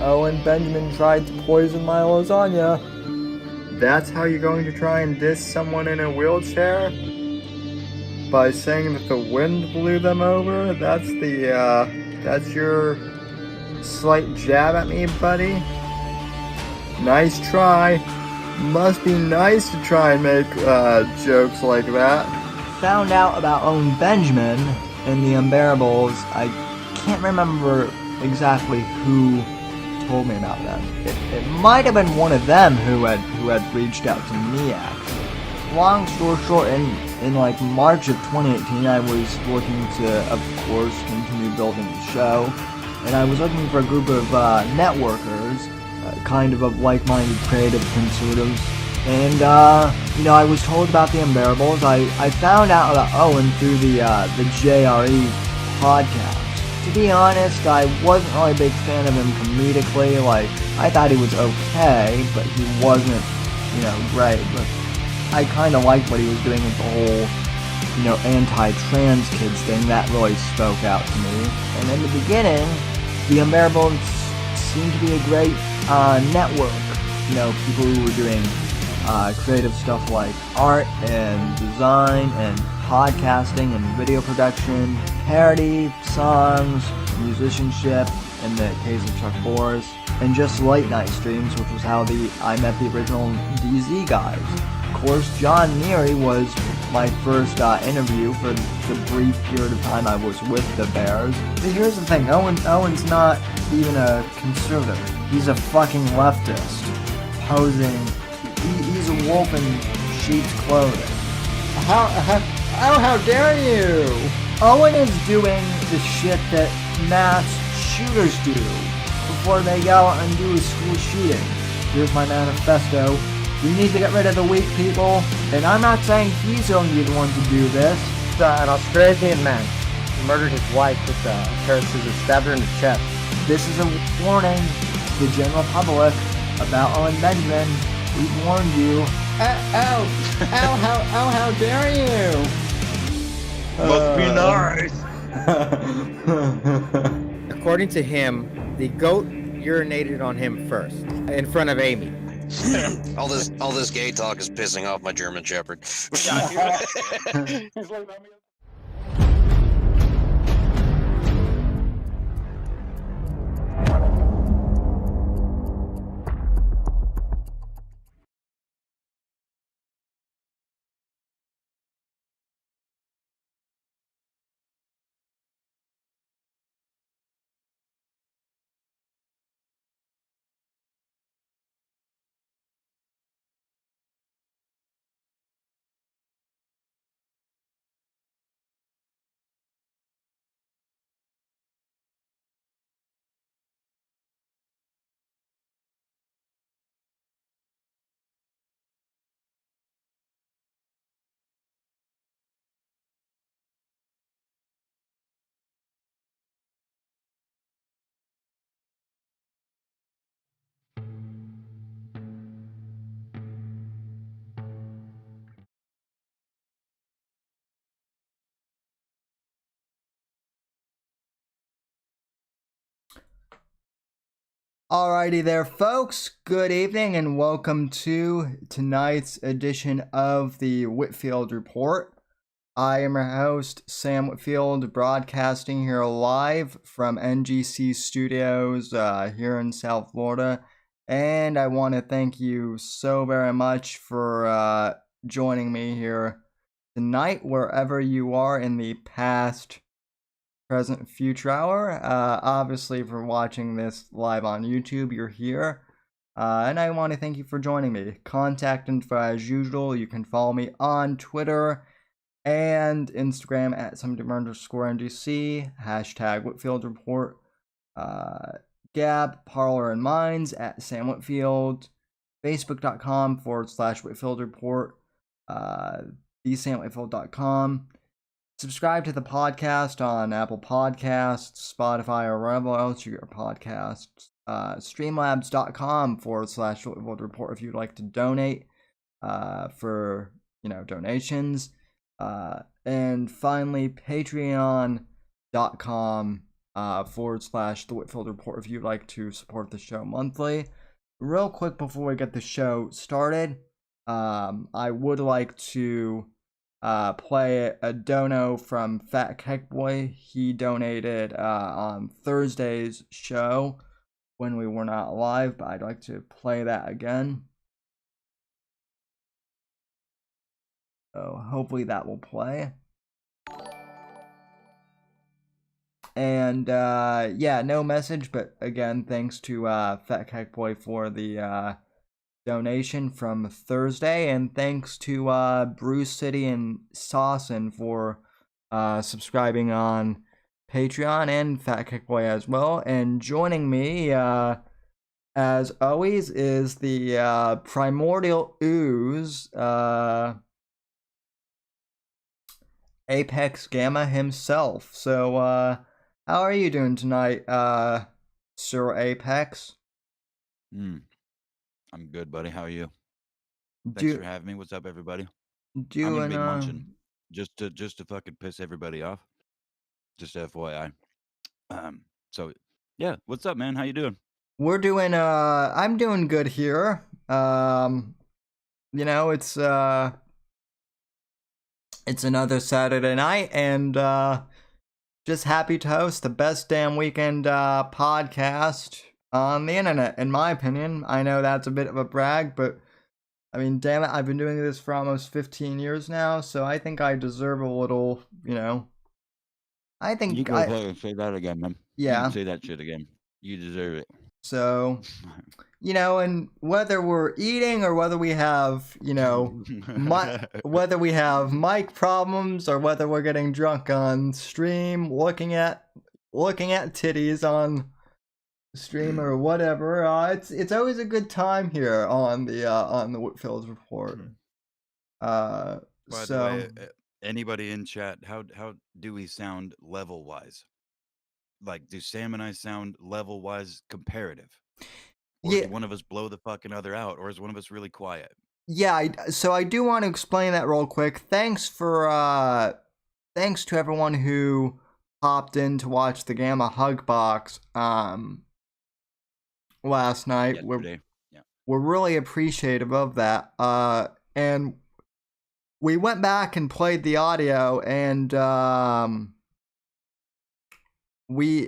Owen Benjamin tried to poison my lasagna. That's how you're going to try and diss someone in a wheelchair? By saying that the wind blew them over? That's your slight jab at me, buddy? Nice try. Must be nice to try and make, jokes like that. Found out about Owen Benjamin in The Unbearables. I can't remember exactly who told me about them. It might have been one of them who had reached out to me, actually. Long story short, in like March of 2018, I was looking to, of course, continue building the show, and I was looking for a group of networkers, kind of like-minded creative conservatives, and I was told about The Unbearables. I found out about Owen through the JRE podcast. To be honest, I wasn't really a big fan of him comedically. Like, I thought he was okay, but he wasn't, great. But I kind of liked what he was doing with the whole, anti-trans kids thing. That really spoke out to me. And in the beginning, The Unbearables seemed to be a great network. People who were doing creative stuff like art and design and podcasting and video production, parody, songs, musicianship, in the case of Chuck Boris, and just late night streams, which was how I met the original DZ guys. Of course, John Neary was my first interview for the brief period of time I was with the Bears. But here's the thing, Owen's not even a conservative. He's a fucking leftist, posing. He's a wolf in sheep's clothing. How dare you! Owen is doing the shit that mass shooters do before they go out and do a school shooting. Here's my manifesto. We need to get rid of the weak people, and I'm not saying he's going to be the one to do this. An Australian man murdered his wife with a pair of scissors, stabbed her in the chest. This is a warning to the general public about Owen Benjamin. We've warned you. How dare you! Must be nice. According to him, the goat urinated on him first, in front of Amy. all this gay talk is pissing off my German Shepherd. Alrighty there, folks. Good evening and welcome to tonight's edition of the Whitfield Report. I am your host, Sam Whitfield, broadcasting here live from NGC Studios here in South Florida. And I want to thank you so very much for joining me here tonight, wherever you are in the past, present, future hour. Obviously, for watching this live on YouTube, you're here. And I want to thank you for joining me. Contact info as usual. You can follow me on Twitter and Instagram at @_NGC, hashtag Whitfield Report, Gab, Parler, and Minds at Sam Whitfield, Facebook.com/Whitfield Report, thesamwhitfield.com. Subscribe to the podcast on Apple Podcasts, Spotify, or wherever else you get your podcasts. Streamlabs.com/Whitfield Report if you'd like to donate for donations. And finally, Patreon.com /the Whitfield Report if you'd like to support the show monthly. Real quick before we get the show started, I would like to play a dono from Fat Cake Boy. He donated on Thursday's show when we were not live, but I'd like to play that again. So hopefully that will play. And yeah, no message, but again, thanks to Fat Cake Boy for the donation from Thursday, and thanks to Bruce City and Sawson for subscribing on Patreon, and Fat Cake Boy as well. And joining me, as always, is the Primordial Ooze, Apex Gamma himself. So, how are you doing tonight, Sir Apex? I'm good, buddy. How are you? Thanks Do for having me. What's up, everybody? I'm doing gonna be munching just to fucking piss everybody off. Just FYI. So yeah, what's up, man? How you doing? we're doing I'm doing good here. You know, it's another Saturday night, and just happy to host the best damn weekend podcast on the internet, in my opinion. I know that's a bit of a brag, but I mean, damn it, I've been doing this for almost 15 years now, so I think I deserve a little, you know. I think You go fucking say that again, man. Yeah. You can say that shit again. You deserve it. So, you know, and whether we're eating or whether we have, you know, whether we have mic problems or whether we're getting drunk on stream, looking at titties on stream or whatever, it's always a good time here on the Whitfield Report. By the way, anybody in chat, how do we sound level wise? Like, do Sam and I sound level wise comparative? Or Yeah. do one of us blow the fucking other out? Or is one of us really quiet? Yeah, so I do want to explain that real quick. Thanks to everyone who popped in to watch the Gamma Hug Box last night. Yesterday. We're really appreciative of that. And we went back and played the audio, and we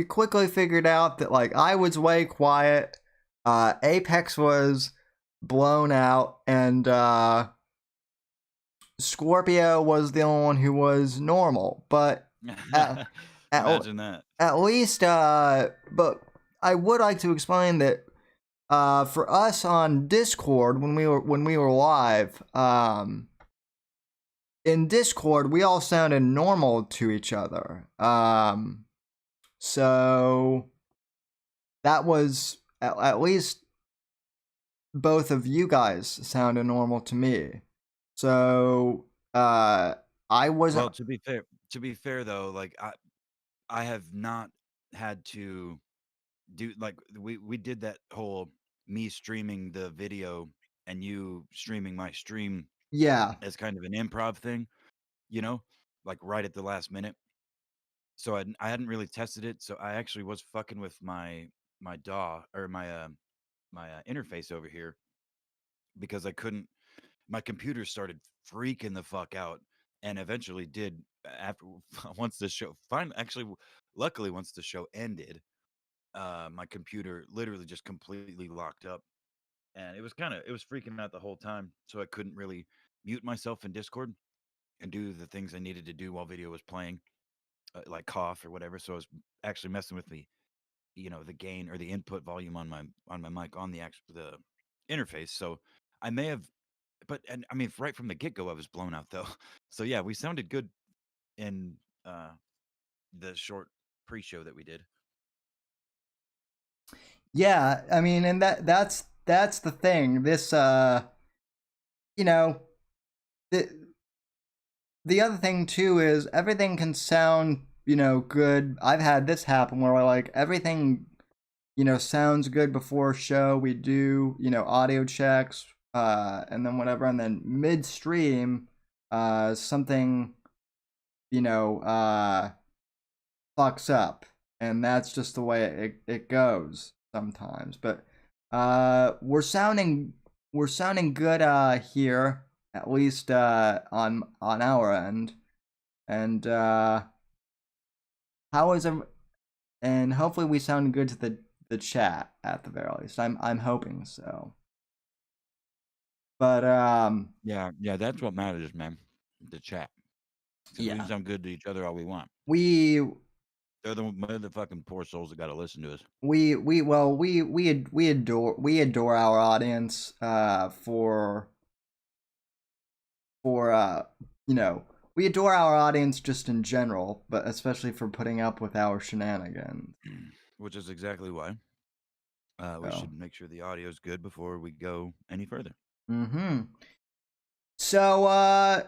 quickly figured out that, like, I was way quiet, Apex was blown out, and Scorpio was the only one who was normal. But imagine that. At least, but I would like to explain that for us on Discord when we were live, in Discord we all sounded normal to each other. So that was at least both of you guys sounded normal to me. So I wasn't. Well, to be fair though, like I have not had to do, like, we did that whole me streaming the video and you streaming my stream, Yeah, as kind of an improv thing, you know, like right at the last minute. So I hadn't really tested it, so I actually was fucking with my DAW or my interface over here, because I couldn't. My computer started freaking the fuck out, and eventually did after once the show luckily once the show ended, my computer literally just completely locked up, and it was freaking out the whole time, so I couldn't really mute myself in Discord and do the things I needed to do while video was playing, like cough or whatever. So I was actually messing with the gain or the input volume on my mic on the interface. So I may have, and I mean, right from the get go, I was blown out though. So yeah, we sounded good in the short pre-show that we did. Yeah, I mean, and that's the thing. This you know, the other thing too is everything can sound, you know, good. I've had this happen where, like, everything, you know, sounds good before a show. We do, you know, audio checks, and then whatever, and then midstream, something, you know, fucks up, and that's just the way it goes sometimes. But we're sounding good here, at least on our end. And how is and hopefully we sound good to the chat at the very least. I'm hoping so. But Yeah, that's what matters, man. The chat. Because we yeah, can sound good to each other all we want. we They're the fucking poor souls that got to listen to us. we adore our audience for you know, we adore our audience just in general, but especially for putting up with our shenanigans. Which is exactly why we should make sure the audio is good before we go any further. Mm-hmm. So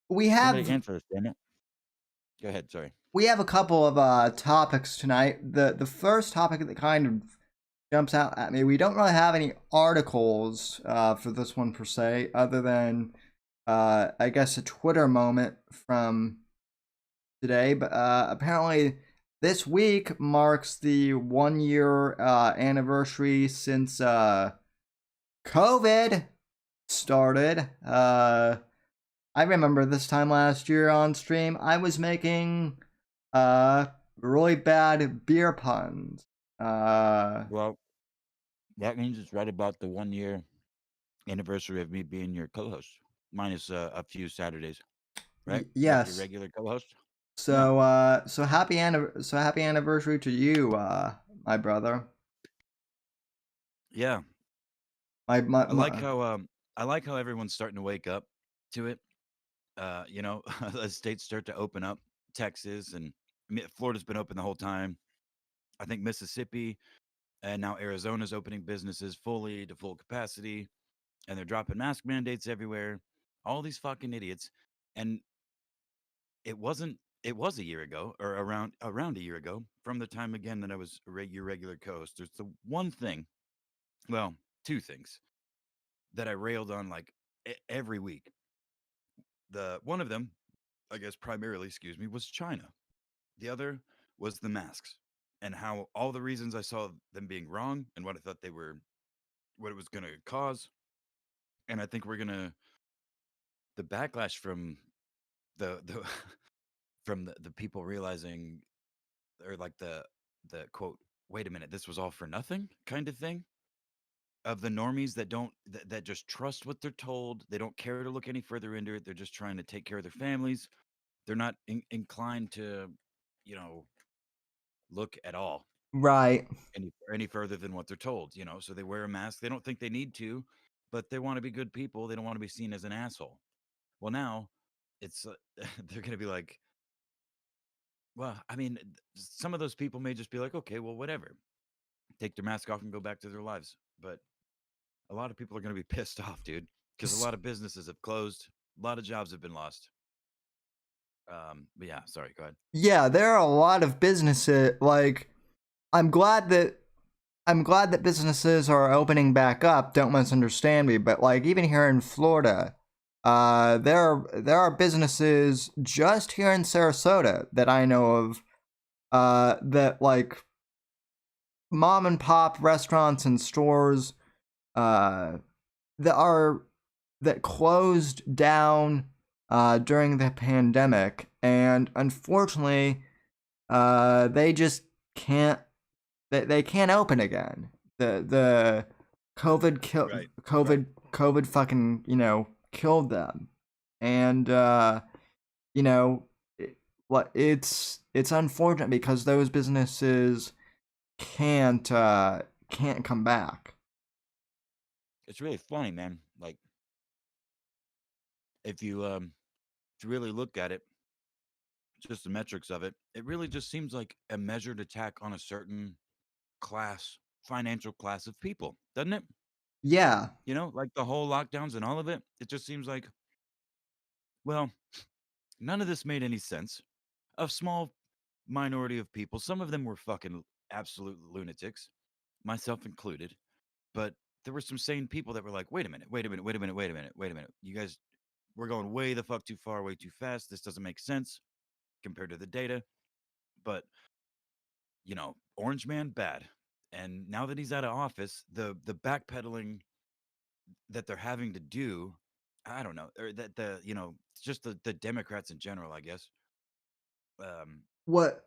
we Somebody have answer us, damn it. Go ahead, sorry. we have a couple of topics tonight. The first topic that kind of jumps out at me, we don't really have any articles for this one per se, other than I guess a Twitter moment from today. But apparently this week marks the 1 year anniversary since COVID started. I remember this time last year on stream, I was making really bad beer puns. Well, that means it's right about the 1 year anniversary of me being your co-host, minus a few Saturdays, right? Your Yes. regular co-host. So so happy anniversary to you, my brother. Yeah, My I like how everyone's starting to wake up to it. You know, as states start to open up, Texas and Florida's been open the whole time. I think Mississippi and now Arizona's opening businesses fully to full capacity, and they're dropping mask mandates everywhere. All these fucking idiots, and it wasn't. It was a year ago, or around a year ago, from the time again that I was your regular co-host. There's the one thing, well, two things that I railed on like every week. The one of them, I guess primarily, excuse me, was China. The other was the masks and how all the reasons I saw them being wrong and what I thought they were, what it was going to cause. And I think we're going to, the backlash from the from the people realizing, or like the quote, wait a minute, this was all for nothing kind of thing, of the normies that don't that just trust what they're told. They don't care to look any further into it. They're just trying to take care of their families. They're not inclined to, you know, look at all right. any further than what they're told, you know. So they wear a mask. They don't think they need to, but they want to be good people. They don't want to be seen as an asshole. Well, now it's they're going to be like, well, I mean, some of those people may just be like, okay, well, whatever, take their mask off and go back to their lives. But a lot of people are going to be pissed off, dude, because a lot of businesses have closed, a lot of jobs have been lost. But yeah, sorry, go ahead. Yeah, there are a lot of businesses. Like, I'm glad that businesses are opening back up. Don't misunderstand me, but like even here in Florida, there are businesses just here in Sarasota that I know of, that like mom and pop restaurants and stores, that are that closed down during the pandemic, and unfortunately, they just can't they can't open again. The COVID killed Right. COVID fucking, killed them. And what it's unfortunate because those businesses can't come back. It's really funny, man. Like if you really look at it, just the metrics of it, it really just seems like a measured attack on a certain class, financial class of people, doesn't it? Yeah. You know, like the whole lockdowns and all of it. It just seems like, well, none of this made any sense. A small minority of people, some of them were fucking absolute lunatics, myself included, but there were some sane people that were like, wait a minute, wait a minute, wait a minute, wait a minute, wait a minute. You guys, we're going way the fuck too far, way too fast. This doesn't make sense compared to the data. but Orange Man bad. And now that he's out of office, the backpedaling that they're having to do, I don't know, or that just the Democrats in general, I guess. Um, What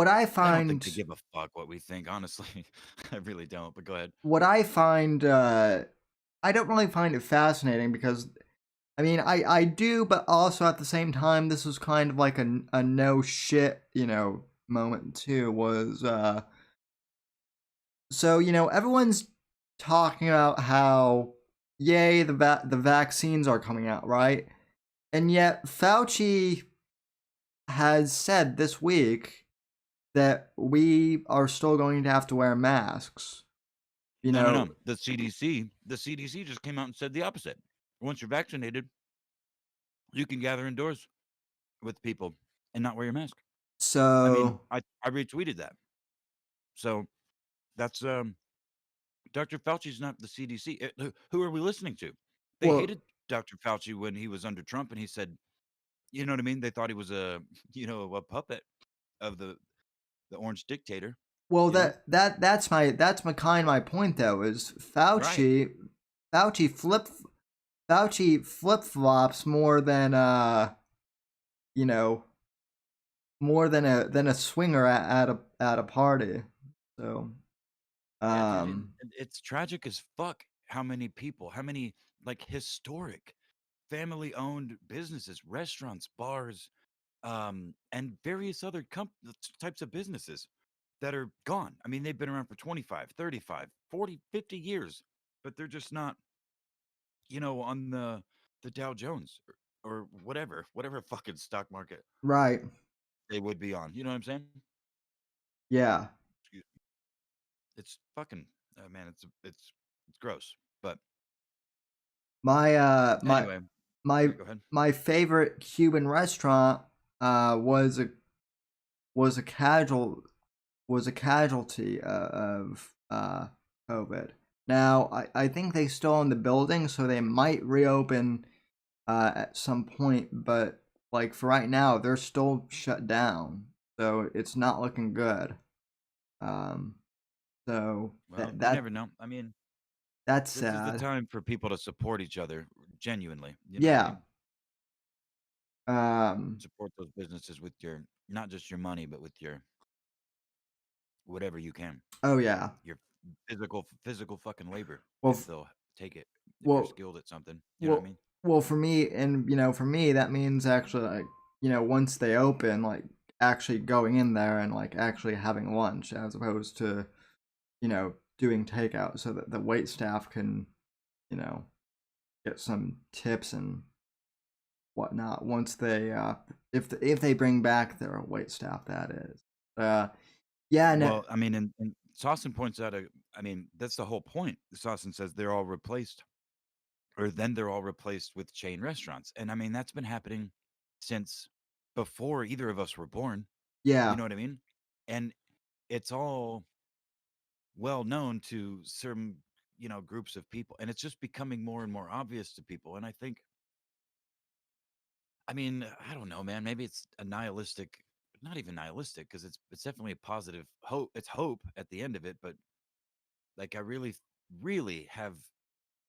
I I don't think find they give a fuck what we think, honestly. I really don't. But go ahead. what I find I don't really find it fascinating because I mean I do, but also at the same time this was kind of like a no shit, moment too. Was so everyone's talking about how yay the vaccines are coming out, right? And yet Fauci has said this week that we are still going to have to wear masks. You No, no, know, no. The CDC just came out and said the opposite. Once you're vaccinated, you can gather indoors with people and not wear your mask. I mean, so I retweeted that. So that's Dr. Fauci's not the CDC. Who are we listening to? They well hated Dr. Fauci when he was under Trump, and he said, you know what I mean? They thought he was a a puppet of the orange dictator. well You know, that's my kind of my point though is right? Fauci flip Fauci flip flops more than you know more than a swinger at a party. So Yeah, dude. um It's tragic as fuck. How many people? How many like historic family-owned businesses, restaurants, bars, and various other types of businesses that are gone. I mean, they've been around for 25, 35, 40, 50 years, but they're just not, on the Dow Jones or whatever fucking stock market right, they would be on. You know what I'm saying? yeah. Excuse me. It's fucking man, it's gross. But My anyway, my yeah, go ahead. my favorite Cuban restaurant was a casual was a casualty of COVID. Now, I think they still own the building, so they might reopen at some point, but like for right now, they're still shut down, so it's not looking good. Um, so Well, you never know. I mean, that's this is the sad. time for people to support each other genuinely. You know what I Yeah. mean? Um. Support those businesses with your not just your money, but with your whatever you can. Oh yeah. Your physical fucking labor Well. if they'll take it. If you're Well. skilled at something, you know what I Well. mean? Well. For me, and for me, that means actually like once they open, like actually going in there and like actually having lunch as opposed to doing takeout, so that the wait staff can you know get some tips and whatnot once they if they bring back their wait staff, that is. Yeah. No, Well, I mean, and Sawson points out, I mean, that's the whole point. Sawson says they're all replaced, or then they're all replaced with chain restaurants. And I mean, that's been happening since before either of us were born. You yeah. know what I mean? And it's all well known to certain, groups of people. And it's just becoming more and more obvious to people. And I mean, I don't know, man. Maybe it's a nihilistic, not even nihilistic, because it's definitely a positive hope. It's hope at the end of it, but like I really, really have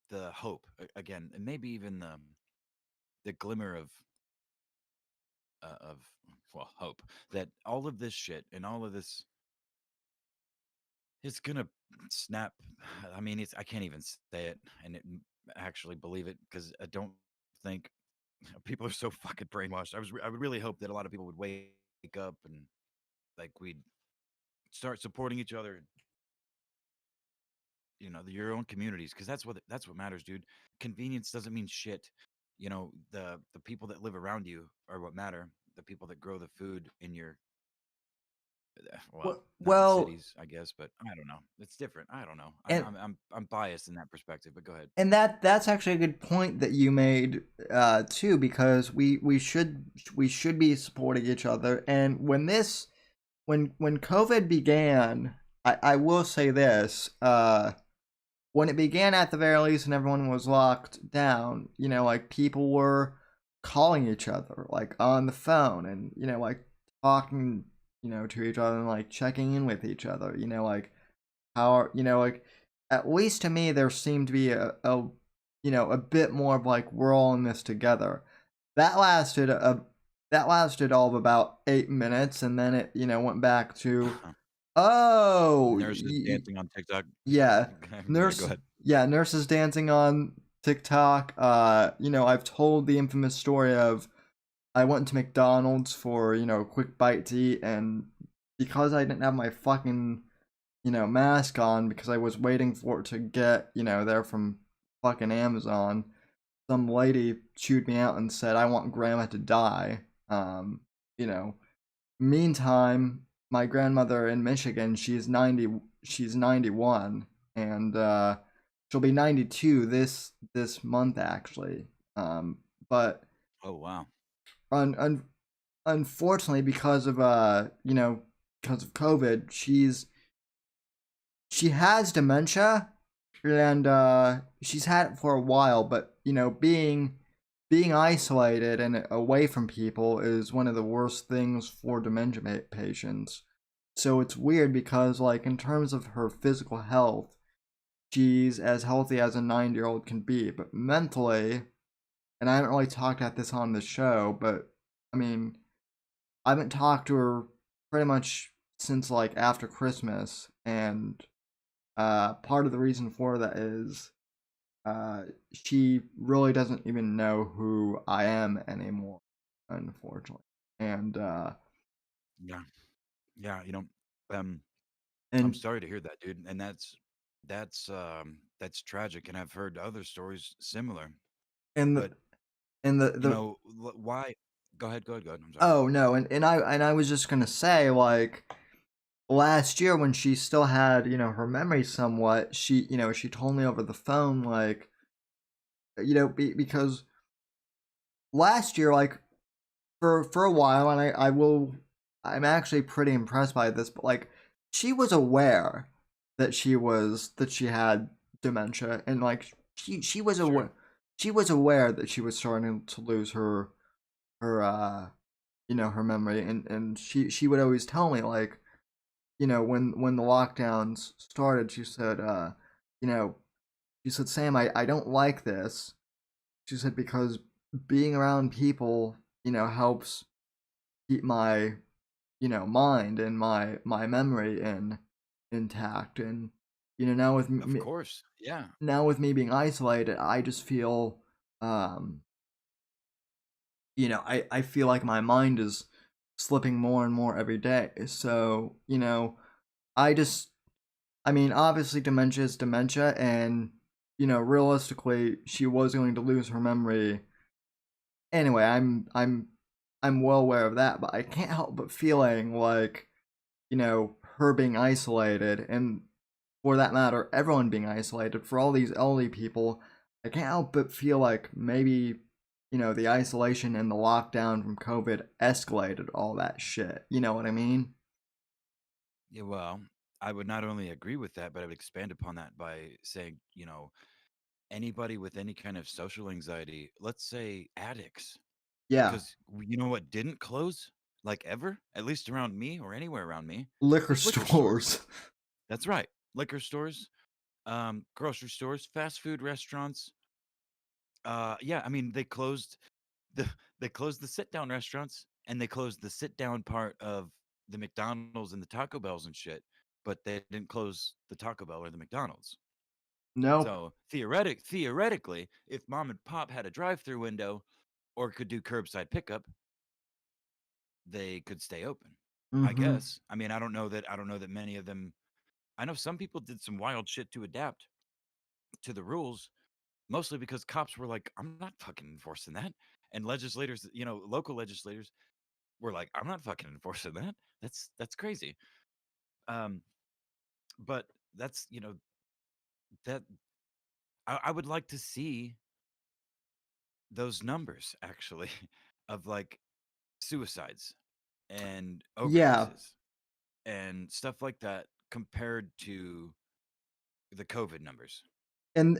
the hope again, and maybe even the glimmer of well hope that all of this shit and all of this is gonna snap. I mean, I can't even say it and actually believe it because I don't think people are so fucking brainwashed. I would really hope that a lot of people would wake up and like we'd start supporting each other, your own communities, because that's what matters, dude. Convenience doesn't mean shit. The people that live around you are what matter. The people that grow the food in your well, not in Well, cities, I guess, but I don't know. It's different. I don't know. I'm and I'm I'm, I'm biased in that perspective, but go ahead. that's actually a good point that you made too, because we should be supporting each other. And when COVID began, I will say this, when it began at the very least and everyone was locked down, like people were calling each other like on the phone and like talking to each other and like checking in with each other. Like how are like at least to me there seemed to be a bit more of like we're all in this together. That lasted all of about 8 minutes, and then it went back to oh Nurses dancing on TikTok. yeah, Yeah, go nurse ahead. yeah, nurses dancing on TikTok. I've told the infamous story of I went to McDonald's for, a quick bite to eat, and because I didn't have my fucking, mask on because I was waiting for it to get, there from fucking Amazon, some lady chewed me out and said, I want grandma to die. You know, Meantime, my grandmother in Michigan, she's 91, and she'll be 92 this month actually. But Oh wow. un, un, unfortunately because of because of COVID, she has dementia, and she's had it for a while, but being isolated and away from people is one of the worst things for dementia patients. So it's weird because like in terms of her physical health, she's as healthy as a 9-year-old can be, but mentally, and I haven't really talked about this on the show, but I mean, I haven't talked to her pretty much since like after Christmas, and part of the reason for that is she really doesn't even know who I am anymore, unfortunately. And Yeah. Yeah, um I'm and sorry to hear that, dude. And that's tragic, and I've heard other stories similar. and the But, and the why go ahead, go ahead, go ahead. I'm sorry. oh no, and I was just gonna say like last year when she still had her memory somewhat, she told me over the phone like because last year like for a while, and I'm actually pretty impressed by this, but like she was aware that she had dementia, and like she was Sure. aware that she was starting to lose her her memory, and she would always tell me like when the lockdowns started, she said you know she said, Sam, I don't like this. She said because being around people helps keep my mind and my memory intact, and now with Of me course. Yeah. being isolated, I just feel um I feel like my mind is slipping more and more every day. So I just I mean, obviously dementia is dementia, and realistically she was going to lose her memory anyway. I'm well aware of that, but I can't help but feeling like her being isolated, and for that matter, everyone being isolated, for all these elderly people, I can't help but feel like maybe, the isolation and the lockdown from COVID escalated all that shit. You know what I mean? Yeah, well, I would not only agree with that, but I would expand upon that by saying, anybody with any kind of social anxiety, let's say addicts, Yeah. because you know what didn't close like ever, at least around me or anywhere around me, Liquor liquor stores. stores. That's right. Liquor stores, grocery stores, fast food restaurants. Yeah, I mean the they closed the sit down restaurants, and they closed the sit down part of the McDonald's and the Taco Bells and shit, but they didn't close the Taco Bell or the McDonald's. Nope. So theoretically, if mom and pop had a drive-through window or could do curbside pickup, they could stay open. I Mm-hmm. guess. I mean, I don't know that many of them. I know some people did some wild shit to adapt to the rules, mostly because cops were like, "I'm not fucking enforcing that," and legislators, local legislators were like, "I'm not fucking enforcing that. That's crazy." Um, but that's that I would like to see those numbers actually of like suicides and Yeah. overdoses and stuff like that compared to the COVID numbers. And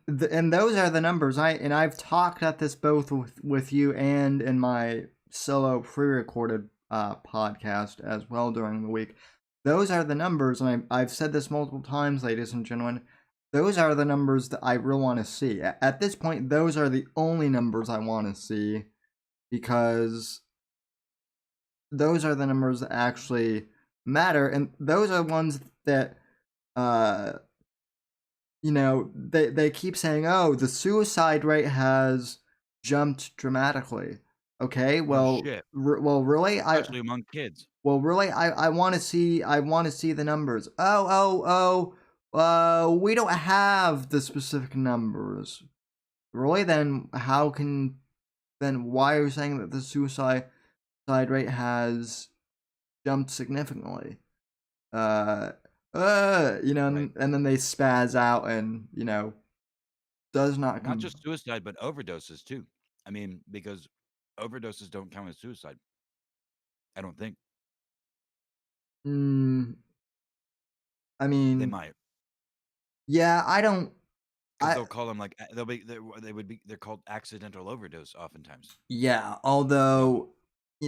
those are the numbers. I've talked at this both with you and in my solo pre-recorded podcast as well during the week. Those are the numbers, and I've said this multiple times, ladies and gentlemen. Those are the numbers that I really want to see. At this point, those are the only numbers I want to see because those are the numbers that actually matter, and those are ones that uh they keep saying, oh, the suicide rate has jumped dramatically. Okay, No well, shit, really, especially among kids. I want to see the numbers. We don't have the specific numbers. Really, then why are you saying that the suicide rate has jumped significantly? Uh, Right. and then they spaz out and does not Not just suicide, but overdoses too. I mean, because overdoses don't count as suicide. I don't think mm, I they mean, might, yeah, I don't. because I they'll call them like they're called accidental overdose oftentimes. Yeah, So although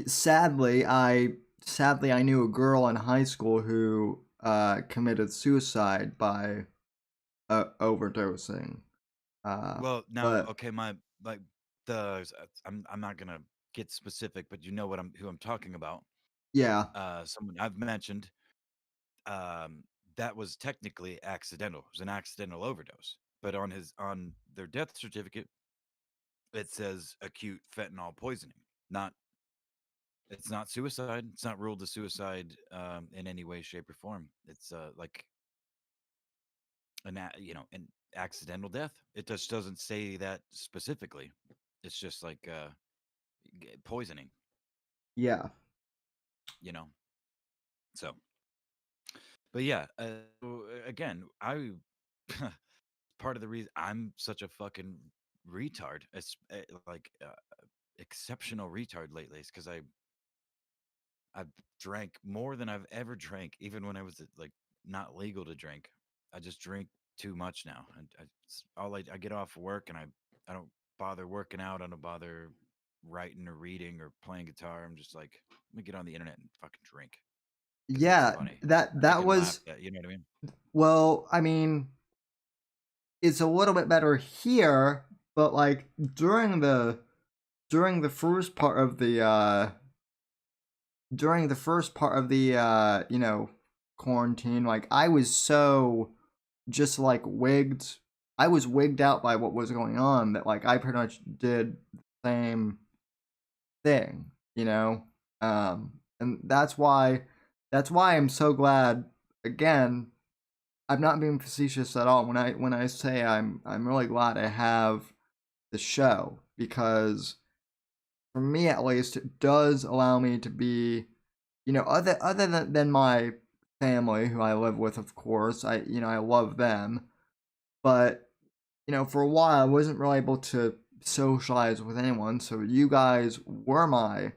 sadly I knew a girl in high school who committed suicide by overdosing. well now But okay my like the I'm not gonna get specific, but you know what I'm talking about. yeah, Someone I've mentioned um that was technically accidental. It was an accidental overdose, but on their death certificate it says acute fentanyl poisoning. Not It's not suicide. It's not ruled as suicide in any way, shape, or form. It's like an accidental death. It just doesn't say that specifically. It's just like poisoning. yeah, You know. So, but yeah. Again, I part of the reason I'm such a fucking retard, like exceptional retard lately, is because I've drank more than I've ever drank, even when I was like not legal to drink. I just drink too much now, and I get off work and I don't bother working out. I don't bother writing or reading or playing guitar. I'm just like, let me get on the internet and fucking drink because it's yeah. funny. I That can laugh was at, you know what I mean? well. I mean, it's a little bit better here, but like during the first part of the quarantine, like I was so just like wigged. I was wigged out by what was going on that like I pretty much did the same thing, and that's why I'm so glad. Again, I'm not being facetious at all when I say I'm really glad I have the show because for me at least it does allow me to be, other than my family who I live with, of course. I love them, but for a while I wasn't really able to socialize with anyone. So you guys were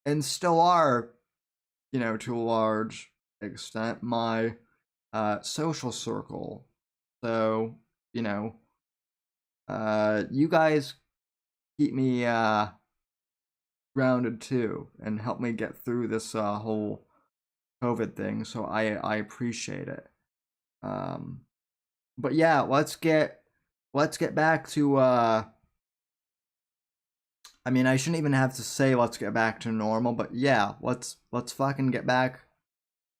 and still are, to a large extent, my social circle. So, you know, you guys keep me grounded too and help me get through this whole COVID thing. So I appreciate it. Um, but yeah, let's get back to I mean, I shouldn't even have to say let's get back to normal, but yeah, let's fucking get back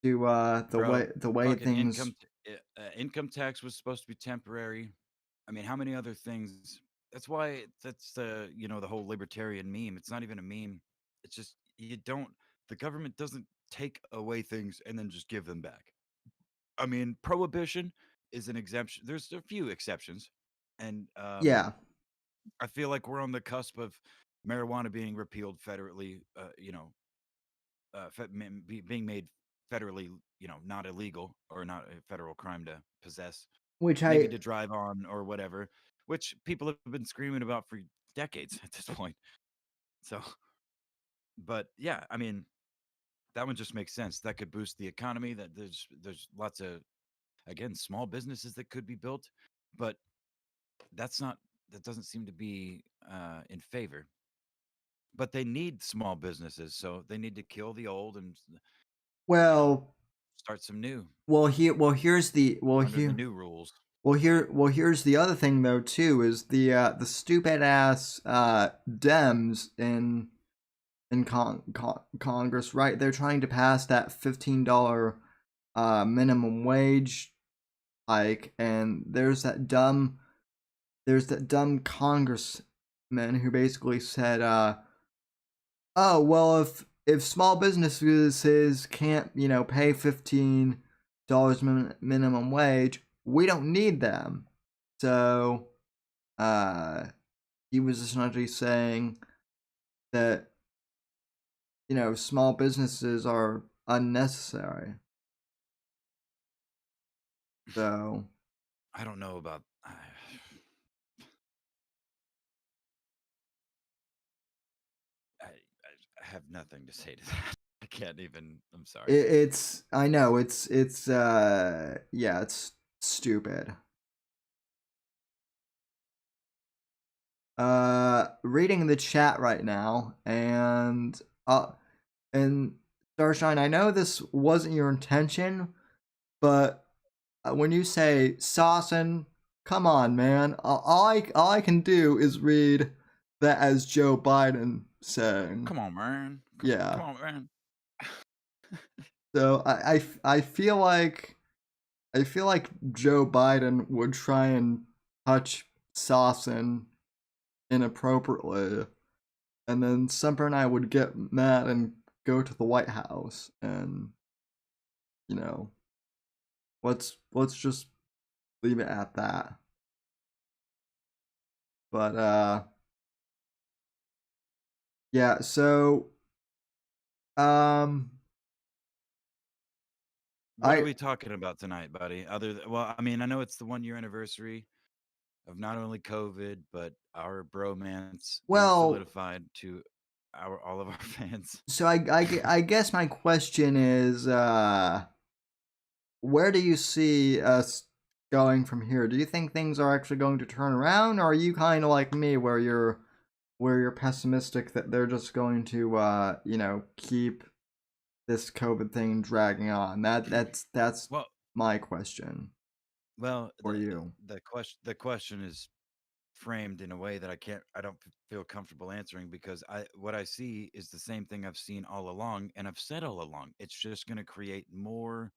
to Bro, the way fucking things. income tax was supposed to be temporary. I mean, how many other things? That's the the whole libertarian meme. It's not even a meme. It's just you don't. The government doesn't take away things and then just give them back. I mean, prohibition is an exemption. There's a few exceptions, and Yeah, I feel like we're on the cusp of marijuana being repealed federally. Being made federally, not illegal or not a federal crime to possess, which maybe I to drive on or whatever, which people have been screaming about for decades at this point. So, but yeah, I mean, that one just makes sense. That could boost the economy. That there's lots of again small businesses that could be built, but that's not that doesn't seem to be in favor but they need small businesses, so they need to kill the old and Well, start some new here's the under the new rules. here's the other thing though too is the stupid ass Dems in Congress, right? They're trying to pass that $15 minimum wage hike, and there's that dumb congressman who basically said, "Oh well, if small businesses can't pay $15 minimum wage, we don't need them." So, he was essentially saying that small businesses are unnecessary. So I don't know about. I have nothing to say to that. I can't even. I'm sorry. it's I know it's yeah, it's stupid. Reading the chat right now, and Starshine, I know this wasn't your intention, but when you say Saucin, come on, man. All I can do is read that as Joe Biden saying. Come on, man. Yeah. Come on, man. So I feel like Joe Biden would try and touch Saucin inappropriately, and then Sumper and I would get mad and go to the White House, and let's just leave it at that. But yeah, so what are we talking about tonight, buddy? Well, I mean, I know it's the 1 year anniversary of not only COVID but our bromance being solidified to all of our fans. So I guess my question is, where do you see us going from here? Do you think things are actually going to turn around, or are you kind of like me, where you're pessimistic that they're just going to keep this COVID thing dragging on? That's Well, my question. well, For you. the question is framed in a way that I don't feel comfortable answering, because what I see is the same thing I've seen all along, and I've said all along. It's just going to create more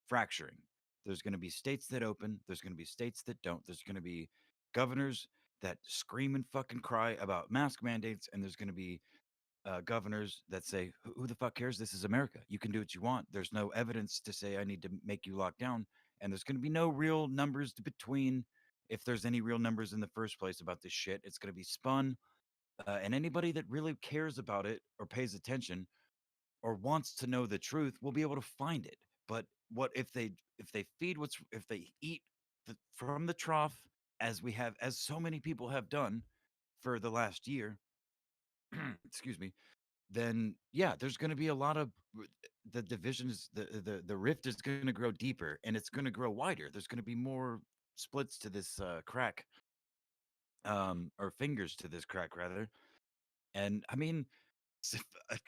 fracturing. There's going to be states that open, there's going to be states that don't. There's going to be governors that scream and fucking cry about mask mandates, and there's going to be governors that say, who the fuck cares? This is America. You can do what you want. There's no evidence to say I need to make you lock down. And there's going to be no real numbers between, if there's any real numbers in the first place about this shit. It's going to be spun. And anybody that really cares about it or pays attention or wants to know the truth will be able to find it. But what if they feed if they eat from the trough, as so many people have done for the last year, excuse me, then yeah, there's going to be a lot of the divisions, the rift is going to grow deeper, and it's going to grow wider. There's going to be more splits to this crack, or fingers to this crack rather. And I mean,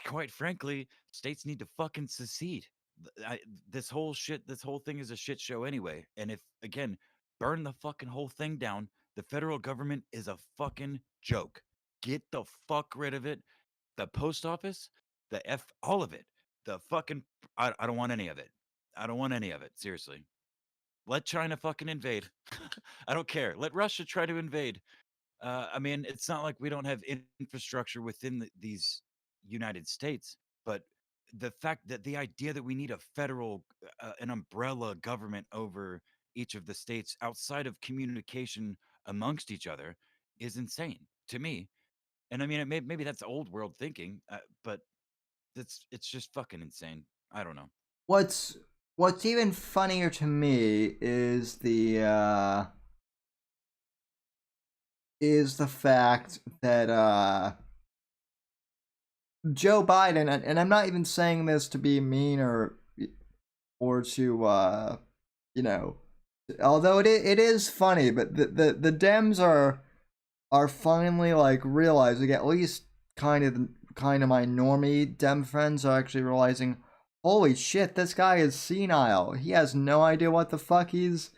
quite frankly, states need to fucking secede. This whole thing is a shit show anyway. And if, again, burn the fucking whole thing down, the federal government is a fucking joke. Get the fuck rid of it. The post office, all of it. The fucking, I don't want any of it. I don't want any of it. Seriously. Let China fucking invade. I don't care. Let Russia try to invade. I mean, it's not like we don't have infrastructure within these United States, but the fact that the idea that we need a federal, an umbrella government over each of the states outside of communication amongst each other is insane to me. And I mean, maybe that's old world thinking, but it's just fucking insane. I don't know. What's even funnier to me is the fact that Joe Biden, and I'm not even saying this to be mean or to although it is funny, but the Dems are finally like realizing, at least kind of my normie dem friends are actually realizing, holy shit, this guy is senile. He has no idea what the fuck he's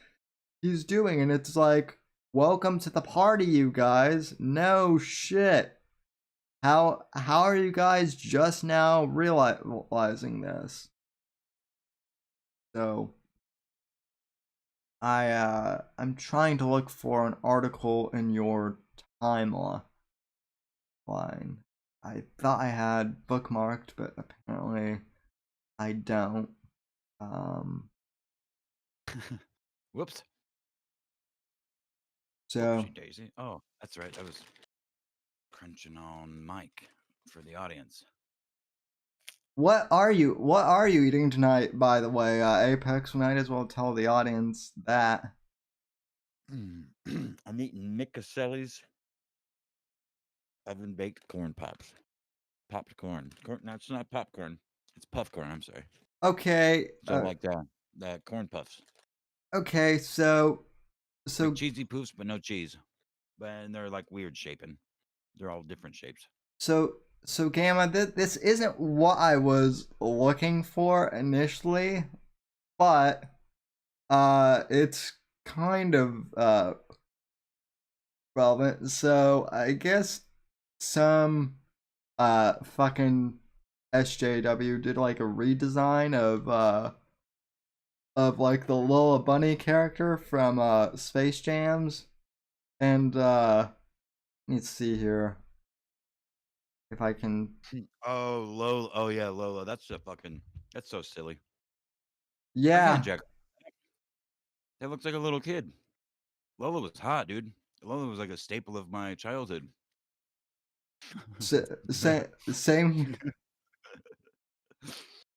doing, and it's like, welcome to the party, you guys. No shit. How are you guys just now realizing this? So I'm trying to look for an article in your timeline. I thought I had bookmarked, but apparently I don't. Whoops. So Whoopsie daisy. Oh, that's right. I was crunching on mic for the audience. what are you eating tonight, by the way, Apex? We might as well tell the audience that. I'm eating Micaselli's oven baked corn pops. Popped corn. No, it's not popcorn. It's puff corn. I'm sorry. Okay. So like the corn puffs. Okay, so Like cheesy poofs, but no cheese. And they're like weird shaping. They're all different shapes. So Gamma, this isn't what I was looking for initially, but it's kind of relevant. So I guess some fucking SJW did like a redesign of like the Lola Bunny character from Space Jams, and let's see here if I can. Oh, Lola. Oh yeah, Lola. That's so silly. Yeah. Again, Jack. That looks like a little kid. Lola was hot, dude. Lola was like a staple of my childhood. Same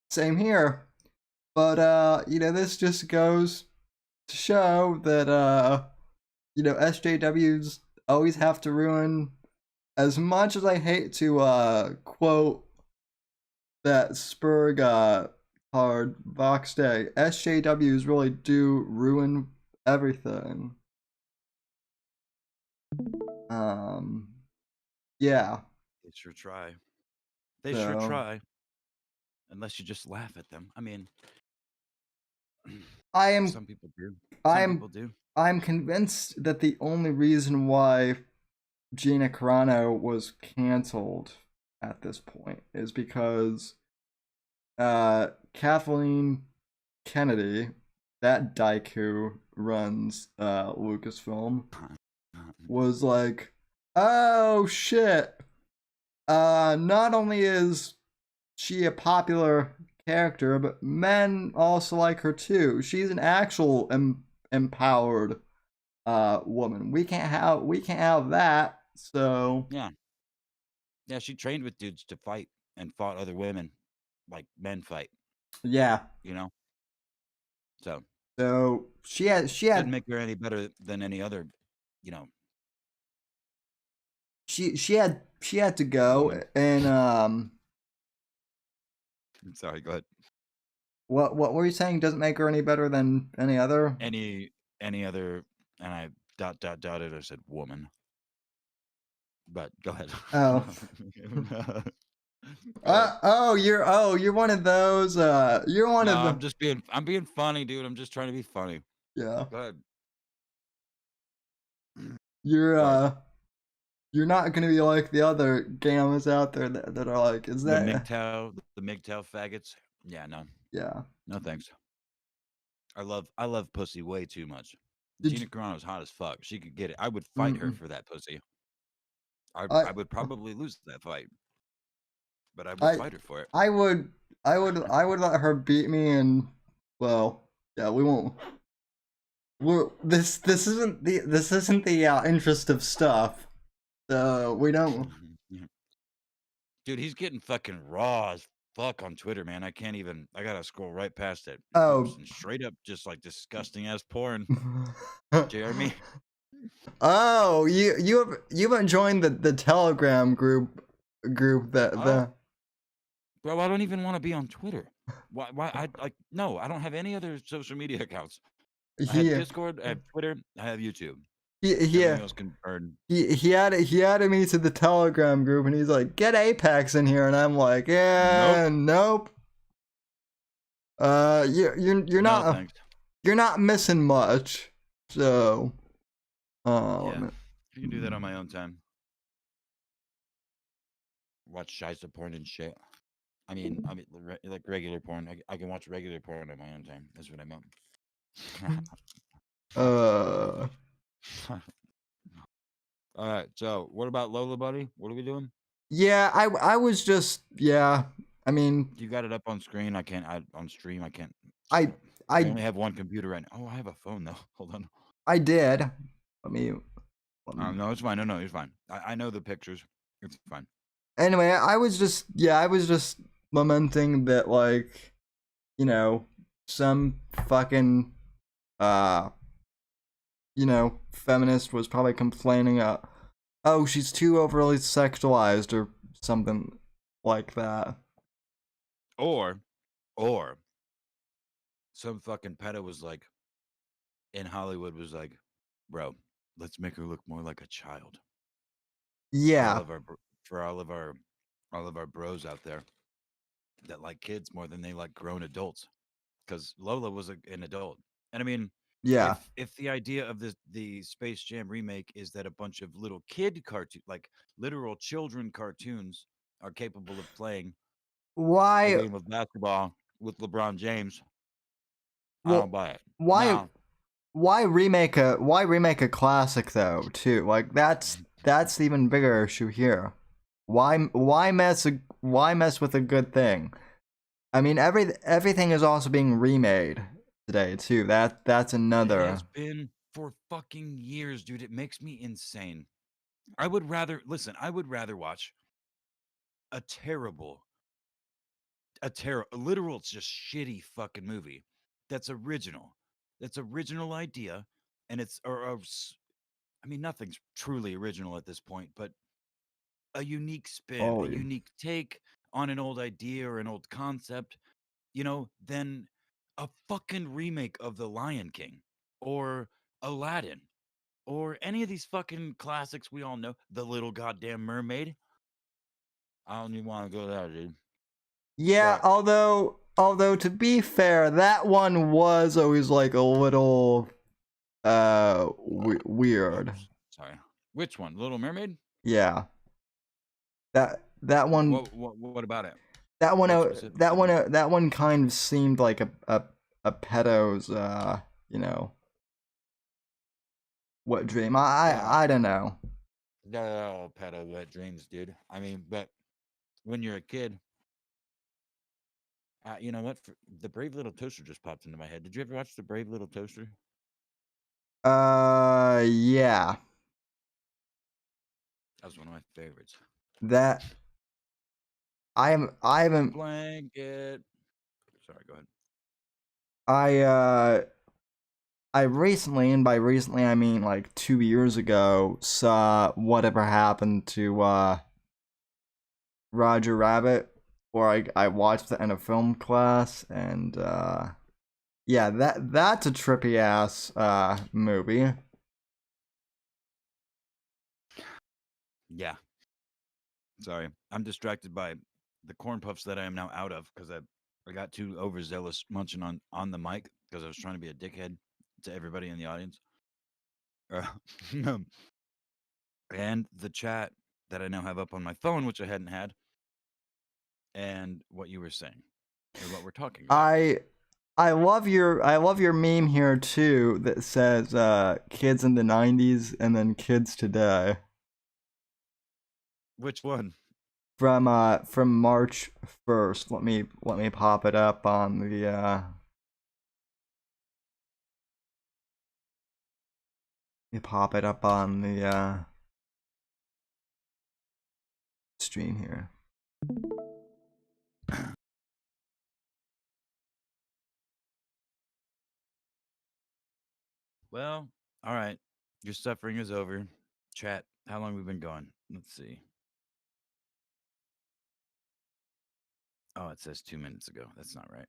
same here. But this just goes to show that SJWs always have to ruin. As much as I hate to quote that Spurg card Vox Day, SJWs really do ruin everything. Yeah. They sure try. They sure try. Unless you just laugh at them. I mean, some people do. Some people do. I'm convinced that the only reason why Gina Carano was canceled at this point is because Kathleen Kennedy, that dyke who runs Lucasfilm, was like, oh shit, not only is she a popular character, but men also like her too. She's an actual empowered woman. We can't have that. So yeah, she trained with dudes to fight and fought other women like men fight. Yeah, So she didn't make her any better than any other, She had to go woman. and Sorry, go ahead. What were you saying? Doesn't make her any better than any other? Any other, and I dotted. I said woman. But go ahead. Oh. You're one of those. You're one of the. I'm being funny, dude. I'm just trying to be funny. Yeah. Go ahead. You're not gonna be like the other gammas out there that are like, is that the MGTOW faggots? Yeah, no. Yeah. No thanks. I love pussy way too much. Gina Carano's hot as fuck. She could get it. I would fight her for that pussy. I would probably lose that fight, but I would fight her for it. I would let her beat me, and well, yeah, we won't. This isn't the interest of stuff, so we don't. Dude, he's getting fucking raw as fuck on Twitter, man. I can't even. I gotta scroll right past it. Oh, straight up, just like disgusting ass porn. Jeremy. Oh, you haven't joined the Telegram group that. Bro, I don't even want to be on Twitter. Why? No, I don't have any other social media accounts. I have Discord, I have Twitter, I have YouTube. Everything else can burn. He added me to the Telegram group, and he's like, "Get Apex in here," and I'm like, Nope. "Yeah, nope. You're No, not thanks. you're not missing much." So, Yeah, you can do that on my own time. Watch Shiza porn and shit. I mean, like regular porn. I can watch regular porn on my own time. That's what I meant. All right. So, what about Lola, buddy? What are we doing? yeah, I was just, yeah. I mean, You got it up on screen. I can't. On stream. I can't. I I I only have one computer right now. Oh, I have a phone though. Hold on. I did. Let me. Let me. No, it's fine. No, it's fine. I know the pictures. It's fine. Anyway, I was just lamenting that, like, some fucking feminist was probably complaining, oh, she's too overly sexualized or something like that. Or some fucking pedo was like, in Hollywood was like, bro, let's make her look more like a child. Yeah. For all of our bros out there that like kids more than they like grown adults, because Lola was an adult. And I mean, Yeah. if the idea of the Space Jam remake is that a bunch of little kid cartoon, like literal children cartoons, are capable of playing a Why? game of basketball with LeBron James, I don't Well, buy it. why? Now, Why remake a classic though? Too, like, that's the even bigger issue here. Why mess with a good thing? I mean, everything is also being remade today too. That's it another. has been for fucking years, dude. It makes me insane. I would rather watch a terrible, a literal, just shitty fucking movie that's original. That's original idea, and I mean, nothing's truly original at this point, but a unique spin, a Oh, unique take on an old idea or an old concept, than a fucking remake of The Lion King or Aladdin or any of these fucking classics we all know. The Little Goddamn Mermaid. I don't even want to go there, dude. yeah. But Although to be fair, that one was always like a little weird. oops, sorry. Which one? Little Mermaid? Yeah. That one What about it? that one What uh, that specifically? one that one kind of seemed like a pedo's what dream. Yeah, I don't know. no, pedo wet dreams, dude. I mean, but when you're a kid, you know what? The Brave Little Toaster just popped into my head. Did you ever watch the Brave Little Toaster? Yeah. That was one of my favorites. That I haven't Blanket. Sorry, go ahead. I recently, and by recently I mean like 2 years ago, saw Whatever Happened to Roger Rabbit, or I watched it in a film class, and yeah, that's a trippy ass movie. Yeah. Sorry, I'm distracted by the corn puffs that I am now out of because I got too overzealous munching on the mic because I was trying to be a dickhead to everybody in the audience. Uh, and the chat that I now have up on my phone, which I hadn't had, and what you were saying, or what we're talking about. I love your meme here too that says kids in the 90s and then kids today. Which one? From March 1st. Let me pop it up on the stream here. Well, all right. Your suffering is over. Chat, how long we been going? Let's see. Oh, it says 2 minutes ago. That's not right.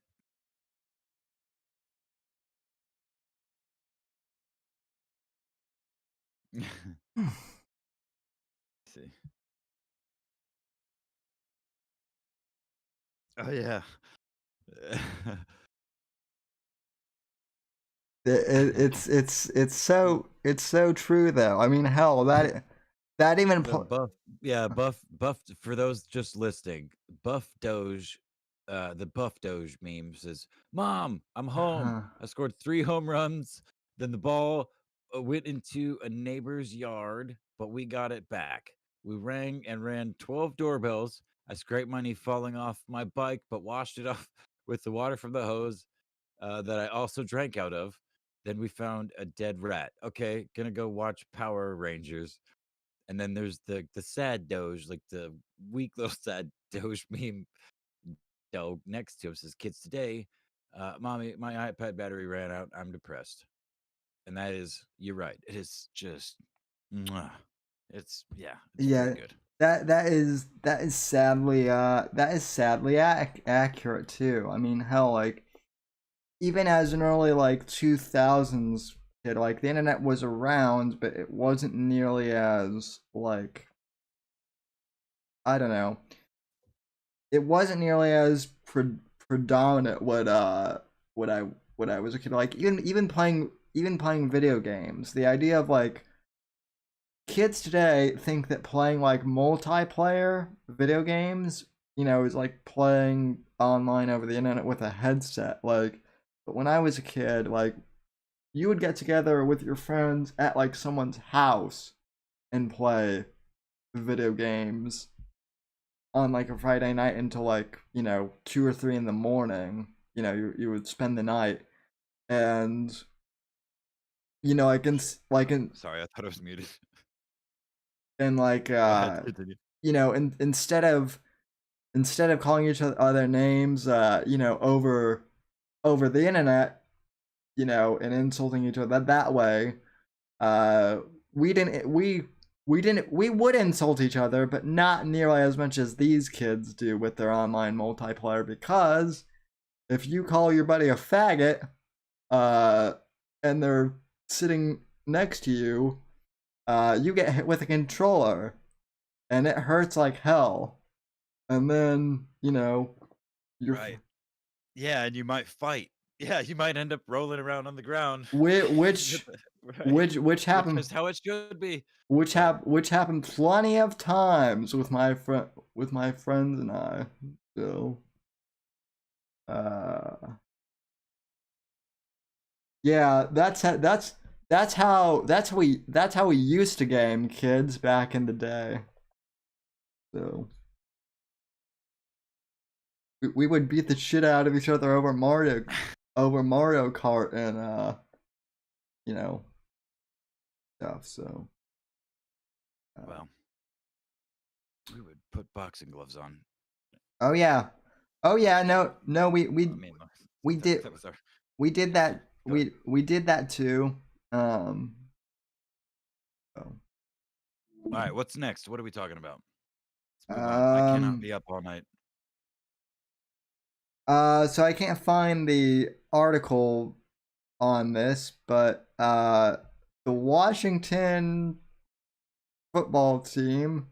See. Oh yeah. It's so true though. I mean, hell, that even The buff for those just listening. Buff Doge, the Buff Doge meme says, "Mom, I'm home. I scored 3 home runs. Then the ball went into a neighbor's yard, but we got it back. We rang and ran 12 doorbells. I scraped my knee falling off my bike, but washed it off with the water from the hose that I also drank out of. Then we found a dead rat. Okay, gonna go watch Power Rangers." And then there's the sad Doge, like the weak little sad Doge meme dog next to him says, "Kids today, mommy, my iPad battery ran out. I'm depressed." And that is, you're right. It is just, mwah. It's very yeah, good. that is sadly accurate too. I mean, hell, like even as an early like 2000s kid, like the internet was around, but it wasn't nearly as like, I don't know. It wasn't nearly as predominant what I when I was a kid. Like even playing video games. The idea of like kids today think that playing like multiplayer video games, is like playing online over the internet with a headset. Like, but when I was a kid, like you would get together with your friends at like someone's house and play video games on like a Friday night until like 2 or 3 in the morning. You would spend the night, and like Sorry, I thought I was muted. and like Go ahead, continue. Instead of calling each other names, over the internet, and insulting each other that way, we would insult each other, but not nearly as much as these kids do with their online multiplayer. Because if you call your buddy a faggot, and they're sitting next to you, you get hit with a controller, and it hurts like hell. And then you're Right. Yeah, and you might fight. Yeah, you might end up rolling around on the ground. which Right. which happened Which is how it should be. which happened plenty of times with my friends and I. So yeah, that's how we used to game, kids, back in the day. So we would beat the shit out of each other over Mario Kart and stuff. So Well, we would put boxing gloves on. oh yeah, no, we I mean, did that was our. we did that Go ahead. we did that too. So. All right, what's next? What are we talking about? Let's move on. I cannot be up all night. So I can't find the article on this, but the Washington football team,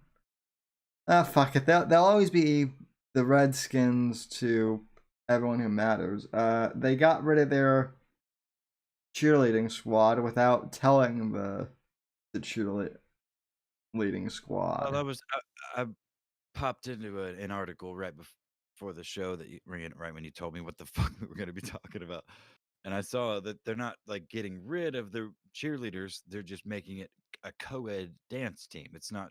fuck it, they'll always be the Redskins to everyone who matters. They got rid of their cheerleading squad without telling the cheerleading squad. Well, I popped into an article right before the show that you ran right when you told me what the fuck we were going to be talking about, and I saw that they're not like getting rid of the cheerleaders; they're just making it a co-ed dance team. It's not.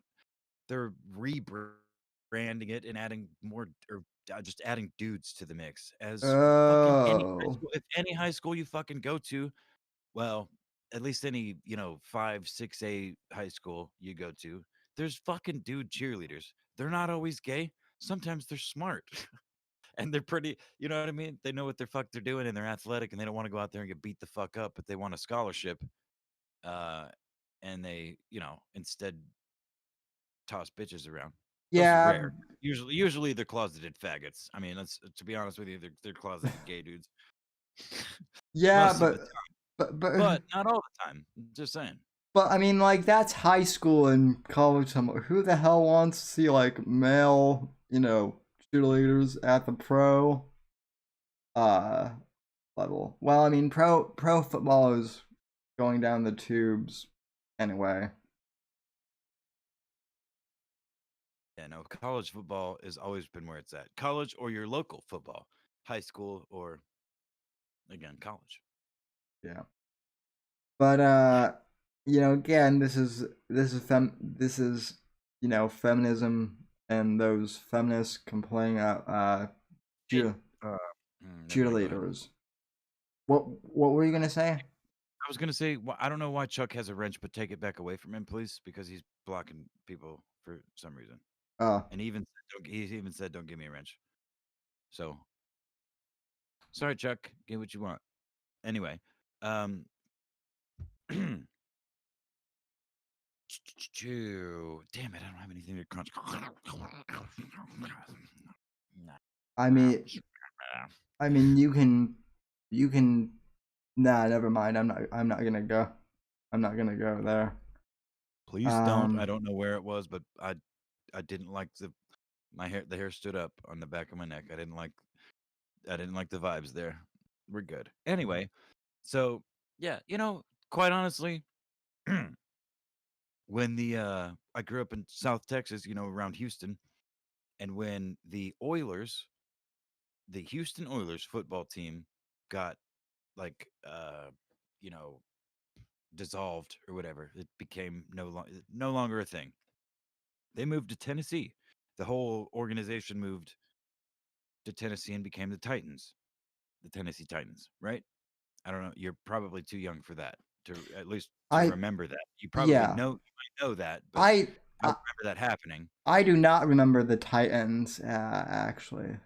They're rebranding it and adding more, or just adding dudes to the mix. As fucking any high Oh. school, if any high school you fucking go to, well, at least any 5, 6A high school you go to, there's fucking dude cheerleaders. They're not always gay. Sometimes they're smart. And they're pretty, you know what I mean? They know what the fuck they're doing and they're athletic and they don't want to go out there and get beat the fuck up, but they want a scholarship. Uh, and they, instead toss bitches around. Those are Yeah, rare. Usually they're closeted faggots. I mean, to be honest with you, they're closeted gay dudes. yeah, Most of the but time, but not all the time. Just saying. But I mean, like that's high school and college. Who the hell wants to see like male, cheerleaders at the pro uh level? Well, I mean, pro football is going down the tubes anyway. Yeah, no, college football has always been where it's at. College or your local football, high school or again college. Yeah. But again, this is feminism and those feminists complaining It, cheer, uh, never mind. Go ahead. cheerleaders. What were you gonna say? I was gonna say I don't know why Chuck has a wrench, but take it back away from him, please, because he's blocking people for some reason. Uh, And he even said, "Don't give me a wrench." So sorry, Chuck. Get what you want. Anyway, um, damn it, I don't have anything to crunch. I mean, you can. Nah, never mind. I'm not gonna go. I'm not gonna go there. Please don't. I Um, don't know where it was, but I didn't like the hair stood up on the back of my neck. I didn't like the vibes there. We're good. Anyway, so yeah, quite honestly, when I grew up in South Texas, around Houston, and when the Houston Oilers football team got like you know, dissolved or whatever, it became no longer a thing. They moved to Tennessee. The whole organization moved to Tennessee and became the Tennessee Titans, right? I don't know. You're probably too young for that to at least to I remember that. yeah. You might know that, but I I I remember that happening. I do not remember the Titans actually.